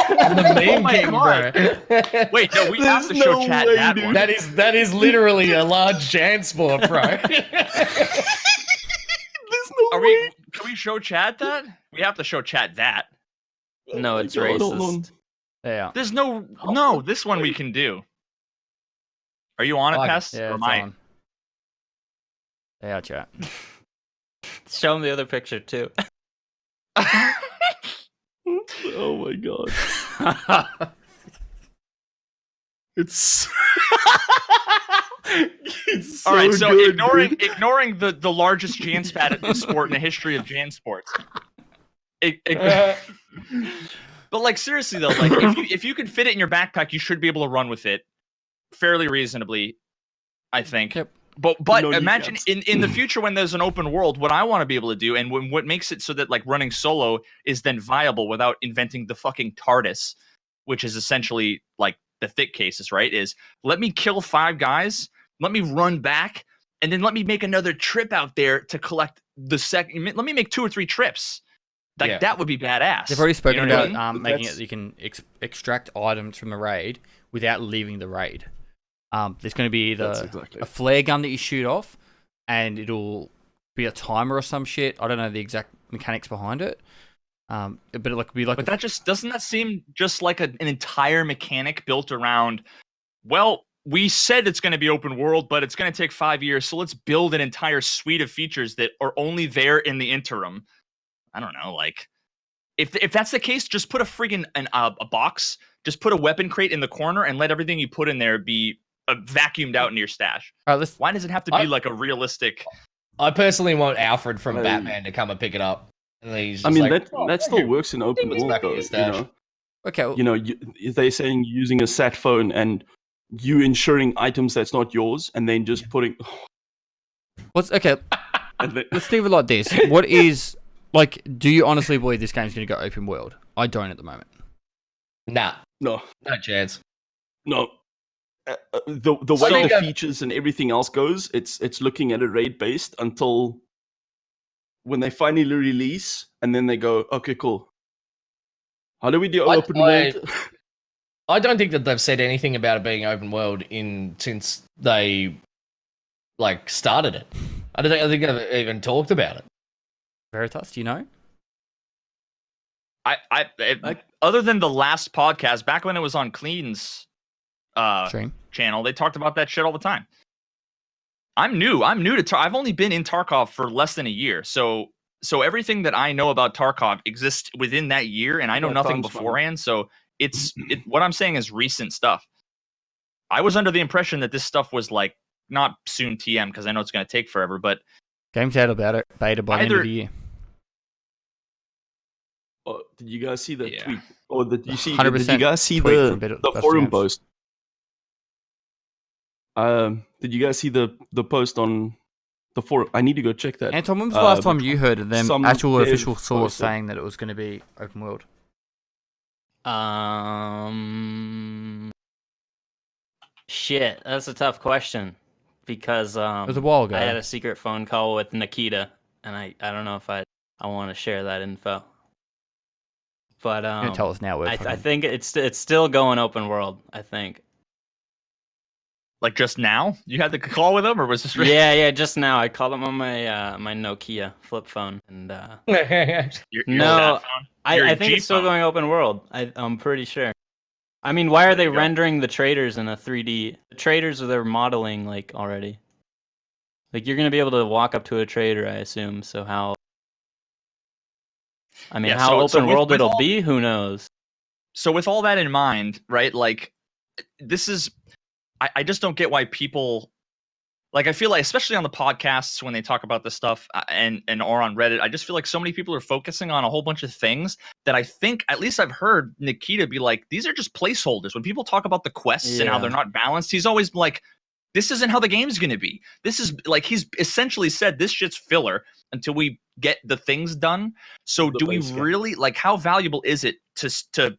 meme my king, God. bro. Wait, no, we have to There's show no chat way, that dude. one. That is literally a large Jansport, bro. There's no way. Can we show chat that? We have to show chat that. No, it's God, hold on. racist. Yeah. There's no this one we can do. Are you on it, Fuck. Pest? Yeah, Or it's am I? on. Yeah, chat. Show him the other picture too. Oh my god. It's it's All right, so good, dude. ignoring the largest Jansport sport in the history of Jansports. But like seriously though, like if you can fit it in your backpack, you should be able to run with it fairly reasonably, I think. Yep. But No imagine kneecaps. in the future when there's an open world, what I want to be able to do, and what makes it so that like running solo is then viable without inventing the fucking TARDIS, which is essentially like the thick cases, right? Is let me kill 5 guys, let me run back, and then let me make another trip out there to collect the second. Let me make 2 or 3 trips. Like Yeah. that would be badass. They've already spoken You know what I about mean? making it That's- so you can extract items from the raid without leaving the raid. There's going to be That's exactly a flare gun that you shoot off, and it'll be a timer or some shit. I don't know the exact mechanics behind it. But it'll be like. But that just doesn't that seem just like an entire mechanic built around, well, we said it's going to be open world, but it's going to take 5 years, so let's build an entire suite of features that are only there in the interim. I don't know, like if that's the case, just put a friggin' a box, just put a weapon crate in the corner and let everything you put in there be vacuumed out into your stash. All right, let's. Why does it have to be like a realistic? I personally want Alfred from Hey. Batman to come and pick it up. And then he's I just mean like, that "Oh, that thank still you." works in open It's world back in though. your You stash. know, Okay. Well, you know, they're saying using a sat phone and you insuring items that's not yours, and then just putting. okay. And then, Let's leave it like this. What is like? Do you honestly believe this game's going to go open world? I don't at the moment. Nah, no, no chance. no. The So way like the a- features and everything else goes, it's looking at a raid based until when they finally release, and then they go, okay, cool. How do we do open world? I don't think that they've said anything about it being open world since they like started it. I think they've even talked about it. Veritas, do you know? Other than the last podcast, back when it was on Clean's Stream. channel, they talked about that shit all the time. I'm new to I've only been in Tarkov for less than a year, so everything that I know about Tarkov exists within that year, and I know Yeah, nothing tons, man. beforehand. So what I'm saying is recent stuff. I was under the impression that this stuff was like not soon TM because I know it's going to take forever, but Game's out about it. Beta by the end of the year. Oh, did you guys see that Yeah. tweet? Or did you 100% guys see tweet the from Beta- the Best forum Games. post? Did you guys see the post on the forum? I need to go check that. Anton, when was the last time but you heard of them some actual dev official source posted. saying that it was going to be open world? Shit, that's a tough question because It was a while ago. I had a secret phone call with Nikita, and I don't know if I want to share that info. But You're gonna tell us now. I think it's still going open world. I think. like just now, you had the call with them, or was this? Yeah, just now I called him on my my Nokia flip phone, and Your No, sat phone? I Your think G it's still phone. going open world. I'm pretty sure. I mean, why are they There you go. rendering the traders in a 3D? The traders they're modeling like already. Like you're gonna be able to walk up to a trader, I assume. So how? I mean, Yeah, how so open world with it'll all- be? Who knows? So with all that in mind, right? Like, this is, I just don't get why people, like, I feel like, especially on the podcasts when they talk about this stuff and or on Reddit, I just feel like so many people are focusing on a whole bunch of things that I think, at least I've heard Nikita be like, these are just placeholders. When people talk about the quests and how Yeah. they're not balanced, he's always like, this isn't how the game's going to be. This is like, he's essentially said this shit's filler until we get the things done. So The do we base game. really, like, how valuable is it to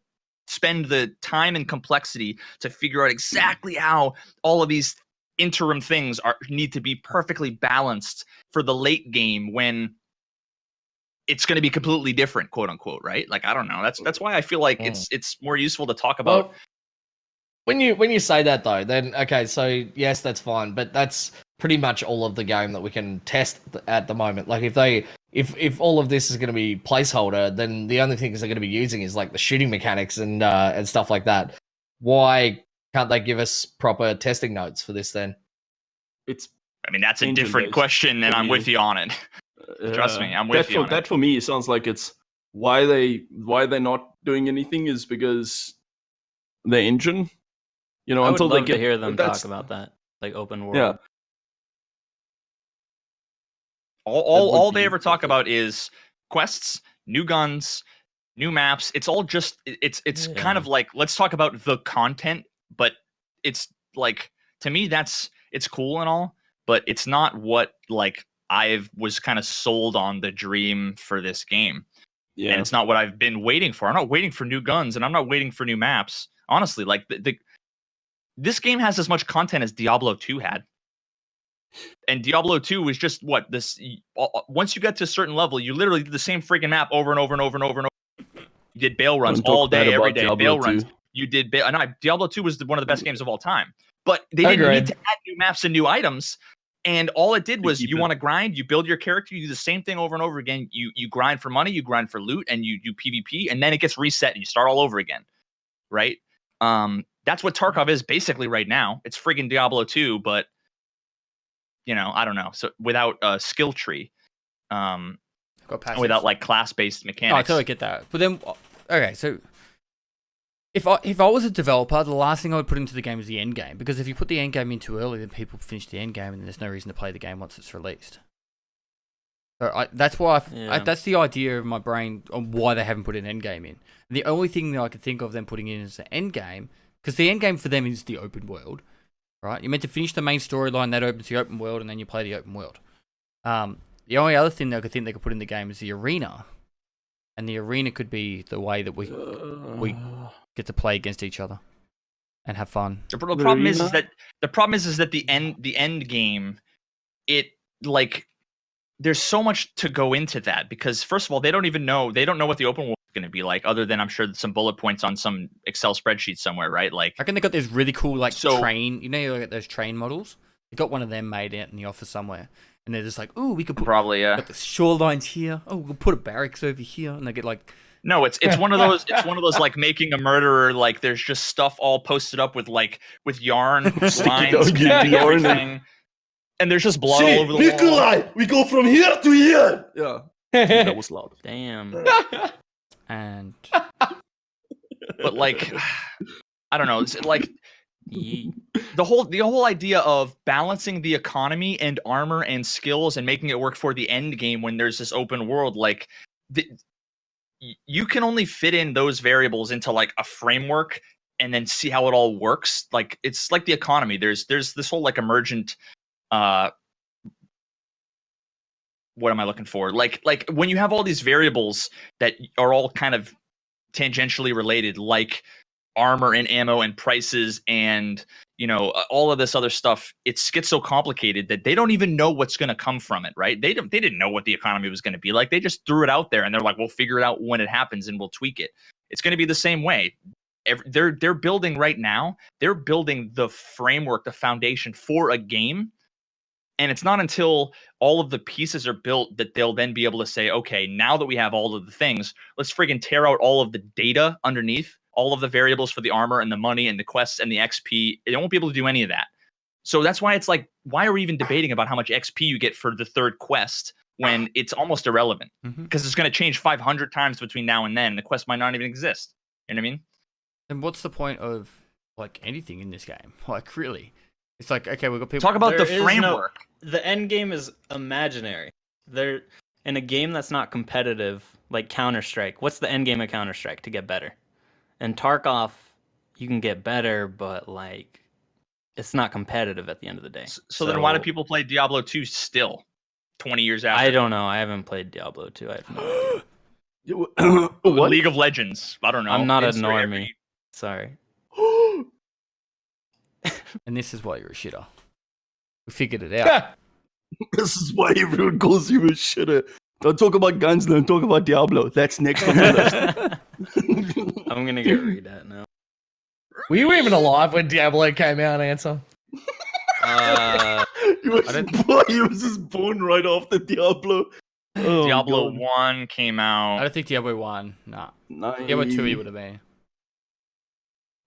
spend the time and complexity to figure out exactly how all of these interim things need to be perfectly balanced for the late game when it's going to be completely different, quote unquote, right? Like, I don't know. That's why I feel like it's more useful to talk about. Well, when you say that though, then okay, so yes, that's fine, but that's pretty much all of the game that we can test at the moment. Like if all of this is going to be placeholder, then the only things they're going to be using is like the shooting mechanics and stuff like that. Why can't they give us proper testing notes for this then? It's I mean, that's a engine different based question, and for I'm me. with you on it. Trust me, I'm with you on it. That for me sounds like it's why they're not doing anything is because the engine, you know, I would until love they get to hear them that's talk about that, like open world. yeah. All be they ever talk perfect. about is quests, new guns, new maps. It's all just it's kind of like, let's talk about the content, but it's like, to me, it's cool and all, but it's not what, like, I was kind of sold on the dream for this game. Yeah. And it's not what I've been waiting for. I'm not waiting for new guns, and I'm not waiting for new maps. Honestly, like, this game has as much content as Diablo 2 had. And Diablo 2 was just what this. Once you get to a certain level, you literally did the same freaking map over and over and over and over and over. You did bail runs Don't talk all bad day, every about day. Diablo Bail 2. runs. You did bail. No, Diablo 2 was one of the best games of all time. But they Agreed. didn't need to add new maps and new items. And all it did was, keep you it- want to grind, you build your character, you do the same thing over and over again. You grind for money, you grind for loot, and you do PvP, and then it gets reset and you start all over again. Right? That's what Tarkov is basically right now. It's friggin' Diablo 2, but, you know, I don't know. So without a skill tree, Got passives. without like class-based No, I mechanics. totally get that. But then, okay, so if I was a developer, the last thing I would put into the game is the end game, because if you put the end game in too early, then people finish the end game, and there's no reason to play the game once it's released. So that's why that's the idea of my brain on why they haven't put an end game in. And the only thing that I could think of them putting in is the end game, because the end game for them is the open world, right? You're meant to finish the main storyline, that opens the open world, and then you play the open world. The only other thing that I could think they could put in the game is the arena, and the arena could be the way that we get to play against each other and have fun. The problem is that the end game, it, like, there's so much to go into that, because first of all, they don't know what the open world is going to be like, other than, I'm sure, some bullet points on some Excel spreadsheet somewhere, right? Like, I reckon they got this really cool train. You know, you look at those train models. They got one of them made out in the office somewhere, and they're just like, "Ooh, we could put got the shorelines here. Oh, we'll put a barracks over here," and they get like. No, it's one of those. It's one of those, like, making a murderer. Like, there's just stuff all posted up with yarn lines connecting everything, and there's just blood all over the wall. We go from here to here. Yeah, that was loud. Damn. And But, like, I don't know. It's like the whole idea of balancing the economy and armor and skills and making it work for the end game when there's this open world, like, you can only fit in those variables into, like, a framework and then see how it all works. Like, it's like the economy. There's this whole, like, emergent, what am I looking for? Like when you have all these variables that are all kind of tangentially related, like armor and ammo and prices and, you know, all of this other stuff, it gets so complicated that they don't even know what's going to come from it, right? They didn't know what the economy was going to be like. They just threw it out there, and they're like, we'll figure it out when it happens and we'll tweak it. It's going to be the same way. They're building right now. They're building the framework, the foundation for a game. And it's not until all of the pieces are built that they'll then be able to say, okay, now that we have all of the things, let's friggin' tear out all of the data underneath, all of the variables for the armor and the money and the quests and the XP. They won't be able to do any of that So that's why it's like, why are we even debating about how much XP you get for the third quest when it's almost irrelevant? Because it's going to change 500 times between now and then. The quest might not even exist. You know what I mean? And what's the point of like anything in this game? Like really, it's like, okay, we've got people. Talk about the There is framework. The end game is imaginary. There, in a game that's not competitive, like Counter-Strike. What's the end game of Counter-Strike? To get better. And Tarkov, you can get better, but like, it's not competitive at the end of the day. So then why do people play Diablo 2 still 20 years after? I don't know. I haven't played Diablo 2. I have no idea. What? League of Legends. I don't know. I'm not a Insert normie. every- Sorry. And this is why you're a shitter. We figured it out. This is why everyone calls you a shitter. Don't talk about guns, don't talk about Diablo. That's next on the list. I'm gonna get read that now. Were you even alive when Diablo came out, Answer? he was just born right after Diablo. Oh, Diablo God. 1 came I out. don't think Diablo 1, nah. Diablo 2 he would have been.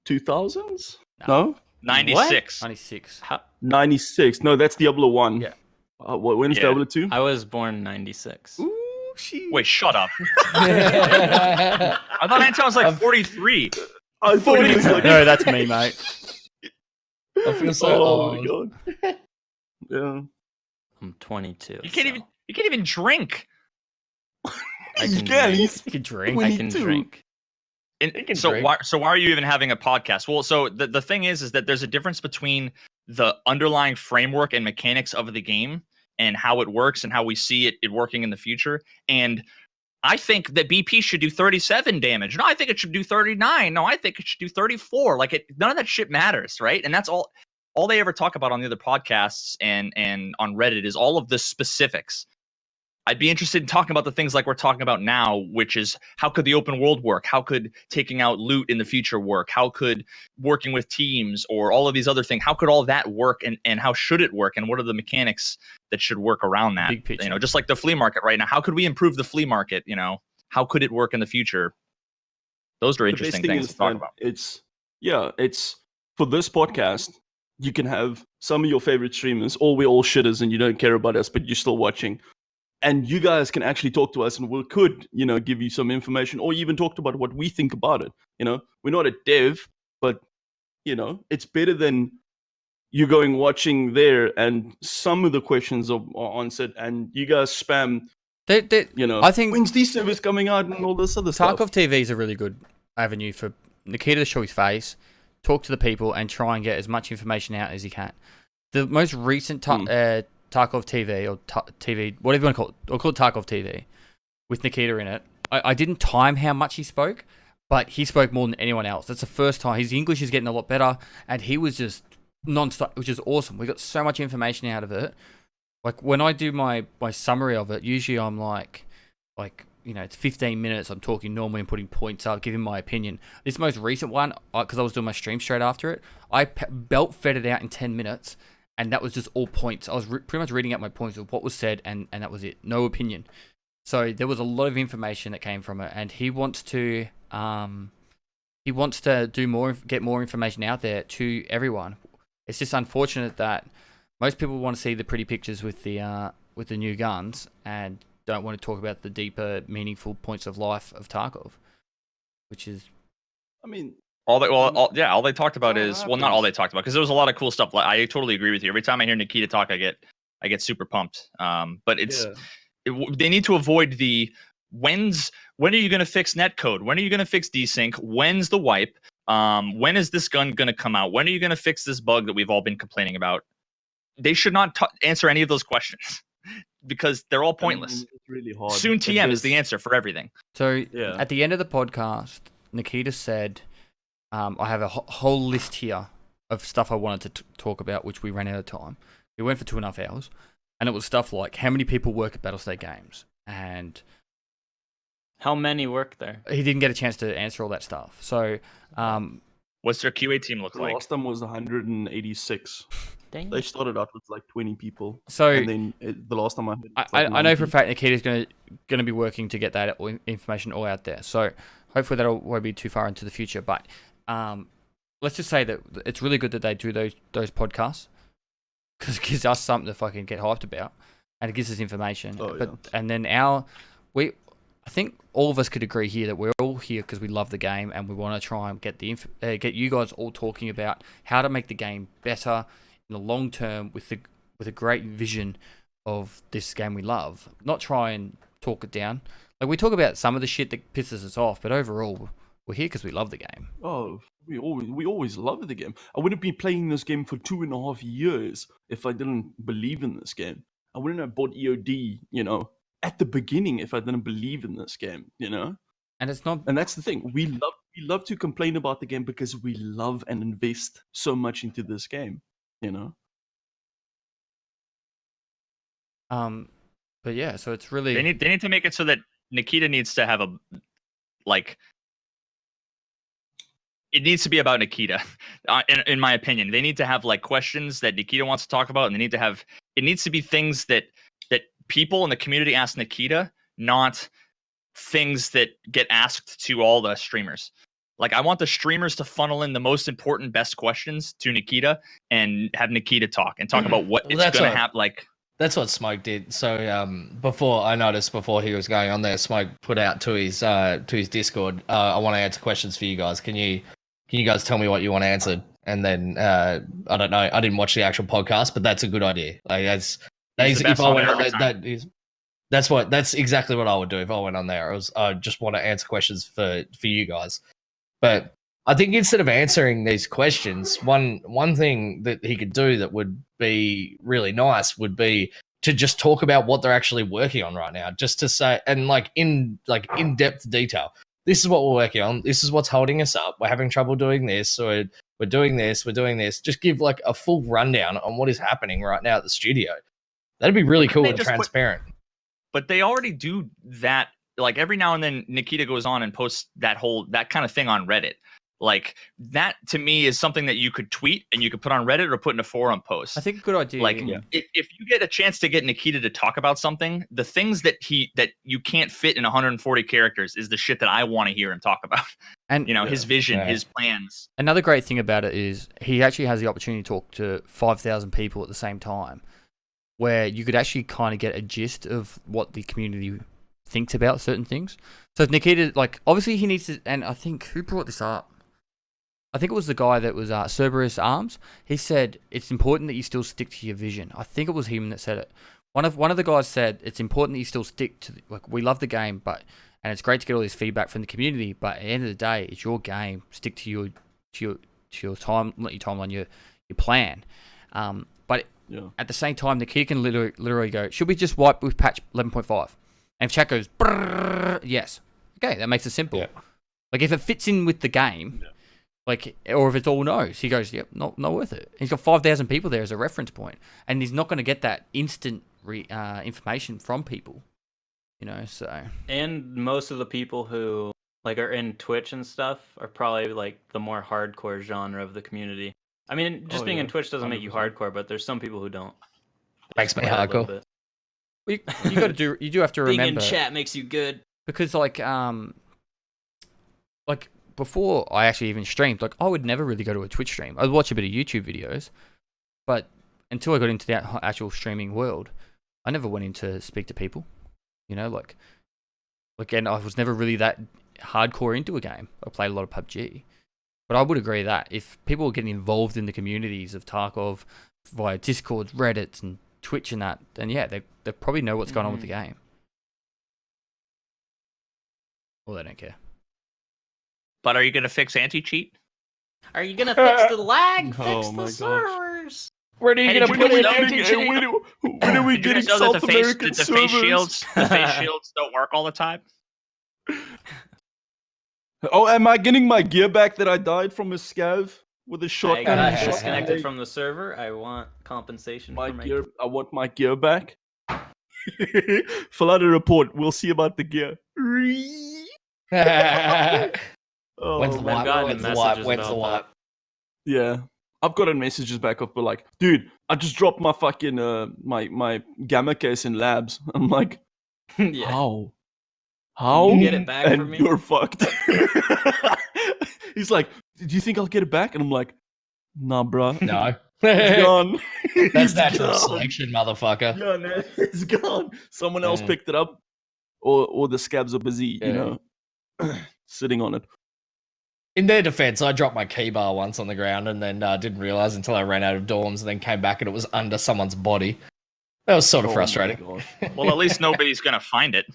2000s? No. No? 96. 96. 96. No, that's Diablo 1. Yeah. When's Yeah. Diablo 2? I was born 96. Ooh, she. Wait, shut up. I thought Anton was like 43. I thought he was like... No, that's me, mate. I feel so Oh old. my God. Yeah. I'm 22. You can't even drink. I You can can. drink. He's You can drink. I can 22. drink. can So drink. why are you even having a podcast? Well, so the thing is that there's a difference between the underlying framework and mechanics of the game and how it works and how we see it working in the future. And I think that BP should do 37 damage. No, I think it should do 39. No, I think it should do 34. Like none of that shit matters, right? And that's all they ever talk about on the other podcasts and on Reddit is all of the specifics. I'd be interested in talking about the things like we're talking about now, which is how could the open world work? How could taking out loot in the future work? How could working with teams or all of these other things, how could all that work and how should it work? And what are the mechanics that should work around that? Big picture. You know, just like the flea market right now. How could we improve the flea market? You know, how could it work in the future? Those are The best interesting thing things is to talk that about. it's for this podcast, you can have some of your favorite streamers, or we're all shitters and you don't care about us, but you're still watching. And you guys can actually talk to us and we could, give you some information or even talk about what we think about it. We're not a dev, but, it's better than you going watching there and some of the questions are answered and you guys spam, I think when's this service coming out and all this other stuff. Tarkov TV is a really good avenue for Nikita to show his face, talk to the people, and try and get as much information out as he can. The most recent Tarkov TV or TV, whatever you want to call it, I'll call it Tarkov TV, with Nikita in it. I didn't time how much he spoke, but he spoke more than anyone else. That's the first time. His English is getting a lot better, and he was just non-stop, which is awesome. We got so much information out of it. Like, when I do my summary of it, usually I'm like, it's 15 minutes. I'm talking normally and putting points up, giving my opinion. This most recent one, because I was doing my stream straight after it, I belt fed it out in 10 minutes, and that was just all points. I was pretty much reading out my points of what was said, and that was it. No opinion. So there was a lot of information that came from it, and he wants to do more, get more information out there to everyone. It's just unfortunate that most people want to see the pretty pictures with the new guns and don't want to talk about the deeper, meaningful points of life of Tarkov, which is, I mean, All they talked about is, well, not all they talked about, because there was a lot of cool stuff. Like, I totally agree with you. Every time I hear Nikita talk, I get super pumped. But they need to avoid the when are you going to fix netcode? When are you going to fix desync? When's the wipe? When is this gun going to come out? When are you going to fix this bug that we've all been complaining about? They should not answer any of those questions because they're all pointless. It's really hard. Soon TM is the answer for everything. so at the end of the podcast, Nikita said, I have a whole list here of stuff I wanted to talk about, which we ran out of time. We went for 2.5 hours, and it was stuff like how many people work at Battlestate Games, and How many work there? he didn't get a chance to answer all that stuff. So, What's their QA team look The like? last time was 186. Dang. They started out with like 20 people. so And then the last time I heard, it's like I know for a 90. fact Nikita's going to be working to get that information all out there. So hopefully that won't be too far into the future. But let's just say that it's really good that they do those podcasts because it gives us something to fucking get hyped about, and it gives us information. Oh, but yeah. and then I think all of us could agree here that we're all here because we love the game and we want to try and get get you guys all talking about how to make the game better in the long term with a great vision of this game we love. Not try and talk it down. Like we talk about some of the shit that pisses us off, but overall we're here because we love the game. Oh, we always loved the game. I wouldn't be playing this game for 2.5 years if I didn't believe in this game. I wouldn't have bought EOD, at the beginning if I didn't believe in this game, And it's not. And that's the thing. We love to complain about the game because we love and invest so much into this game, But yeah, so it's really They need to make it so that Nikita needs to have it needs to be about Nikita. In my opinion, they need to have questions that Nikita wants to talk about, and it needs to be things that people in the community ask Nikita, not things that get asked to all the streamers. I want the streamers to funnel in the most important, best questions to Nikita and have Nikita talk about what it's going to happen. That's what Smoke did. So before he was going on there, Smoke put out to his Discord, I want to answer questions for you guys. Can you guys tell me what you want answered? And then I don't know. I didn't watch the actual podcast, but that's a good idea. That's exactly what I would do if I went on there. I just want to answer questions for you guys. But I think instead of answering these questions, one thing that he could do that would be really nice would be to just talk about what they're actually working on right now, just to say, and in depth detail. This is what we're working on. This is what's holding us up. We're having trouble doing this, or we're doing this. We're doing this. Just give a full rundown on what is happening right now at the studio. That'd be really cool and transparent. But they already do that. Every now and then, Nikita goes on and posts that kind of thing on Reddit. That to me is something that you could tweet and you could put on Reddit or put in a forum post. I think a good idea. If you get a chance to get Nikita to talk about something, the things that you can't fit in 140 characters is the shit that I want to hear him talk about. And his vision, his plans. Another great thing about it is he actually has the opportunity to talk to 5,000 people at the same time, where you could actually kind of get a gist of what the community thinks about certain things. So if Nikita, obviously he needs to, and I think, who brought this up? I think it was the guy that was Cerberus Arms. He said it's important that you still stick to your vision. I think it was him that said it. One of the guys said it's important that you still stick to we love the game, and it's great to get all this feedback from the community. But at the end of the day, it's your game. Stick to your time, not your timeline, your plan. But at the same time, Nikita can literally go, should we just wipe with patch 11.5? And if chat goes, yes, okay, that makes it simple. Yeah. If it fits in with the game. Yeah. Or if it's all no's, he goes, yep, not worth it. He's got 5,000 people there as a reference point, and he's not going to get that instant information from people, so. And most of the people who are in Twitch and stuff are probably the more hardcore genre of the community. I mean, just being in Twitch doesn't 100%. Make you hardcore, but there's some people who don't. Makes me hardcore. You got to do. You do have to remember. Being in chat makes you good because before I actually even streamed, I would never really go to a Twitch stream. I'd watch a bit of YouTube videos, but until I got into the actual streaming world, I never went in to speak to people. And I was never really that hardcore into a game. I played a lot of PUBG. But I would agree that if people are getting involved in the communities of Tarkov via Discord, Reddit, and Twitch and that, then yeah, they probably know what's going on with the game. Well, they don't care. But are you going to fix anti-cheat? Are you going to fix the lag? Fix the gosh. servers? Where are you going to put it? When are we getting South American servers? The face shields don't work all the time? Oh, am I getting my gear back that I died from a scav with a shotgun? I got disconnected from the server. I want compensation for my gear. I want my gear back. Fill out a report. We'll see about the gear. When's the wipe? Yeah. I've gotten messages back of dude, I just dropped my fucking my gamma case in labs. I'm like, yeah. How? You get it back and for me? You're fucked. He's like, do you think I'll get it back? And I'm like, nah, bro. No. It's gone. That's It's natural gone. selection, motherfucker. Yeah, man, it's gone. Someone else picked it up, or the scabs are busy, sitting on it. In their defense, I dropped my key bar once on the ground and then didn't realize until I ran out of dorms and then came back and it was under someone's body. That was sort of Oh my frustrating. gosh. Well, at least nobody's gonna find it.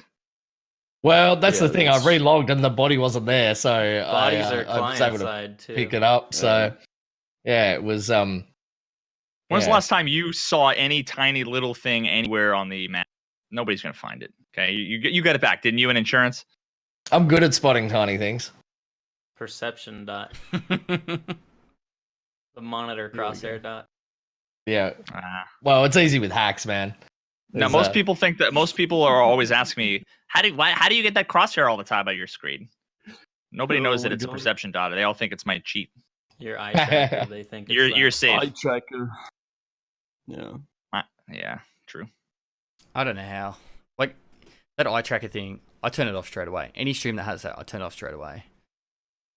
Well, that's Yeah, the thing. that's- I relogged and the body wasn't there, so Bodies are I was client able to side too. pick it up. So yeah, it was. When's the Yeah. last time you saw any tiny little thing anywhere on the map? Nobody's gonna find it. Okay, you got it back, didn't you? In insurance. I'm good at spotting tiny things. Perception dot. The monitor crosshair dot. Yeah. Ah. Well, it's easy with hacks, man. Now, There's, most people think that most people are always asking me, how do you get that crosshair all the time on your screen? Nobody knows that my it's a God. perception data. They all think it's my cheat. Your eye tracker, they think it's You're that. safe. Eye tracker. Yeah. Yeah, true. I don't know how. Like that eye tracker thing, I turn it off straight away. Any stream that has that, I turn it off straight away.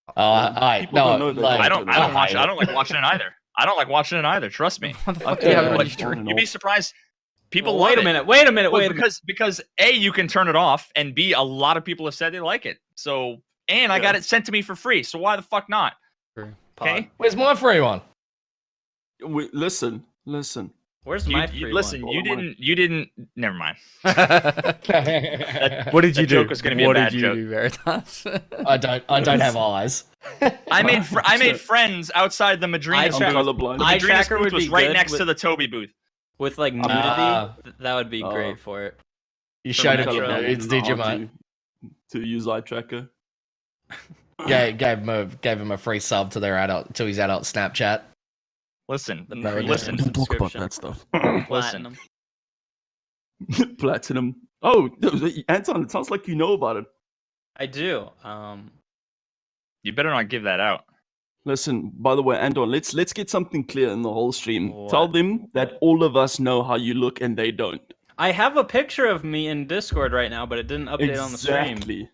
People don't know that. like, I don't watch it. hate I don't like watching it either. I don't like watching it either. Trust me. What the I fuck do you have it turn on it your on stream? and You'd be off. surprised. People Well, wait love a it. minute. Wait a minute. Well, Wait a minute. because A, you can turn it off, and B, a lot of people have said they like it. So, and I got it sent to me for free. So why the fuck not? Okay. Where's my free one? Wait, listen. Where's my free listen, one? you didn't. Never mind. What did you That do? joke was gonna be a what bad did you joke. do, Veritas? I don't have eyes. I made friends outside the Madrina I I'm booth. tra- colorblind. The Eye Madrina tracker booth would was be right good next with- to the Toby booth. With like nudity, that would be great for it. You showed it. Metro. It's Digimon. To use eye tracker. Yeah, gave him a free sub to his adult Snapchat. Listen, The No, premium listen, Don't talk about subscription. that stuff. Platinum. Platinum. Oh, Anton, it sounds like you know about it. I do. you better not give that out. Listen, by the way, Anton, let's get something clear in the whole stream. What? Tell them that all of us know how you look and they don't. I have a picture of me in Discord right now, but it didn't update on the stream. Exactly.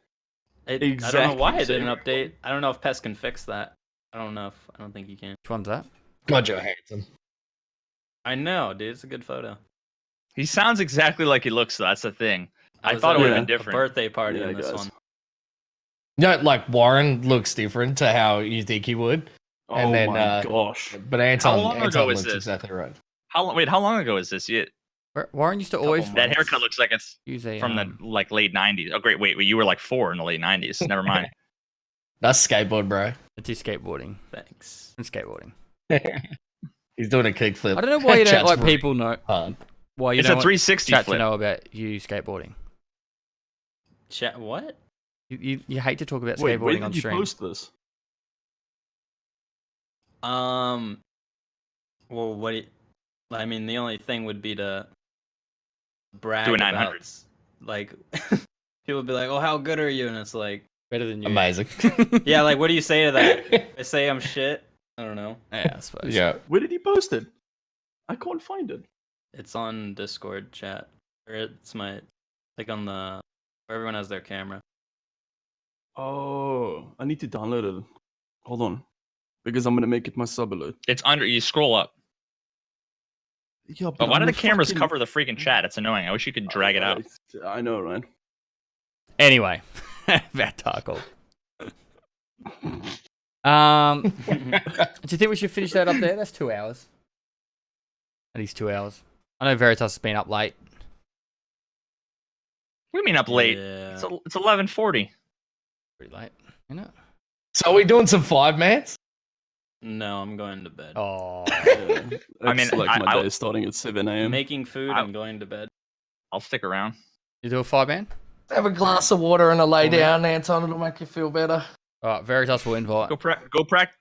I don't know why it Exactly. didn't update. I don't know if Pest can fix that. I don't think you can. Which one's that? God, you're handsome. I know, dude. It's a good photo. He sounds exactly like he looks. So that's the thing. I was thought at it would Yeah. have been A different. birthday party Yeah, in this guys. one. No, like Warren looks different to how you think he would, And oh then, my gosh. but Anton, long ago Anton is looks this? exactly right. How long ago is this? Warren used to always Couple That months. haircut looks like it's use a from the like late '90s. Oh, great! Wait, you were like 4 in the late '90s. Never mind. That's skateboard, bro. it's his skateboarding Thanks. and skateboarding. He's doing a kickflip. I don't know why you don't Chat's like really people know hard. why you It's don't a want 360 chat to flip. know about you skateboarding. Chat. What? You hate to talk about Wait, where skateboarding on did you stream. post this? Well, what? I mean, the only thing would be to brag Do a about, 900. like, people would be like, "Oh, how good are you?" And it's like, Better than you. Amazing. yeah, like, what do you say to that? I say I'm shit. I don't know. Yeah, I suppose. Yeah. Where did he post it? I can't find it. It's on Discord chat, or it's my like on the where everyone has their camera. Oh, I need to download it. Hold on. Because I'm going to make it my sub alert. It's under. You scroll up. Yeah, But why I'm do the a cameras fucking- cover the freaking chat? It's annoying. I wish you could drag it out. I know, right? Anyway, that Tarkov. Do you think we should finish that up there? That's 2 hours. At least 2 hours. I know Veritas has been up late. What do you mean up late? Yeah. It's 11:40. Pretty late, you know. So are we doing some 5-mans? No, I'm going to bed. Oh, Yeah. I mean, It's like my I- day is starting at 7 a.m. Making food and going to bed. I'll stick around. you do a 5-man? Have a glass of water and a lay down, Anton. It'll make you feel better. All right, Veritas will invite. Go prac.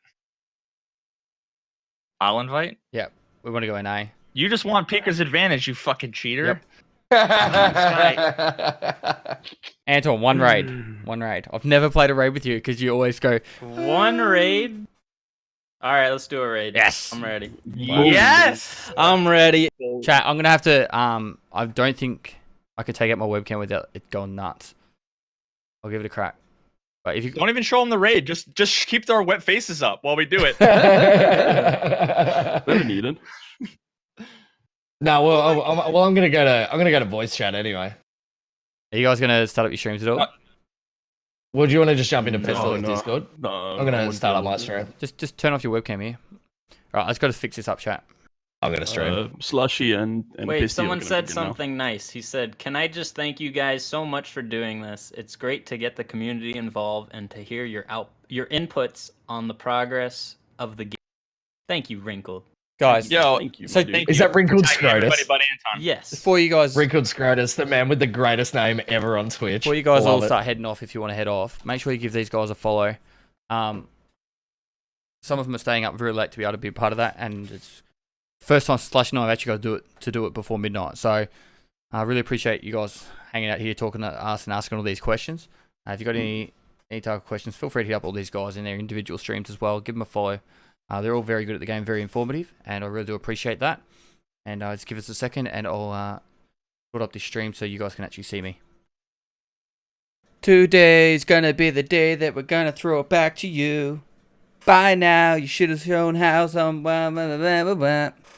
I'll invite. We want to go in A. You just want Pika's advantage, you fucking cheater. Yep. Anton, one raid. One raid. I've never played a raid with you because you always go, One raid. All right, let's do a raid. yes. I'm ready. Yes. I'm ready. Chat, I'm going to have to, I don't think I could take out my webcam without it going nuts. I'll give it a crack. But if you, Don't even show them the raid. Just keep our wet faces up while we do it. Never need Eden. No, well, I'm gonna go to voice chat anyway. Are you guys gonna start up your streams at all? Well, do you want to just jump into No, Pestyly's no. Discord? No, I'm gonna wouldn't start be up my able to. stream. Just turn off your webcam here. All right, let's go to fix this up, chat. I'm gonna stream. Slushy and Wait, Pestily someone are gonna said begin now. something nice. He said, "Can I just thank you guys so much for doing this? It's great to get the community involved and to hear your inputs on the progress of the game. Thank you, Wrinkled." Guys, Yo, Thank you. So- my dude. thank Is you that Wrinkled for tagging everybody Scrotus? but Anton. Yes. before you guys Wrinkled Scrotus, the man with the greatest name ever on Twitch. Before you guys Love all it. start heading off, if you want to head off, make sure you give these guys a follow. Some of them are staying up very late to be able to be a part of that, and it's first time Slush and I have actually got to do it before midnight. So I really appreciate you guys hanging out here, talking to us and asking all these questions. If you got any type of questions, feel free to hit up all these guys in their individual streams as well. Give them a follow. They're all very good at the game, very informative, and I really do appreciate that. And just give us a second, and I'll put up this stream so you guys can actually see me. Today's gonna be the day that we're gonna throw it back to you. By now, you should have shown how some.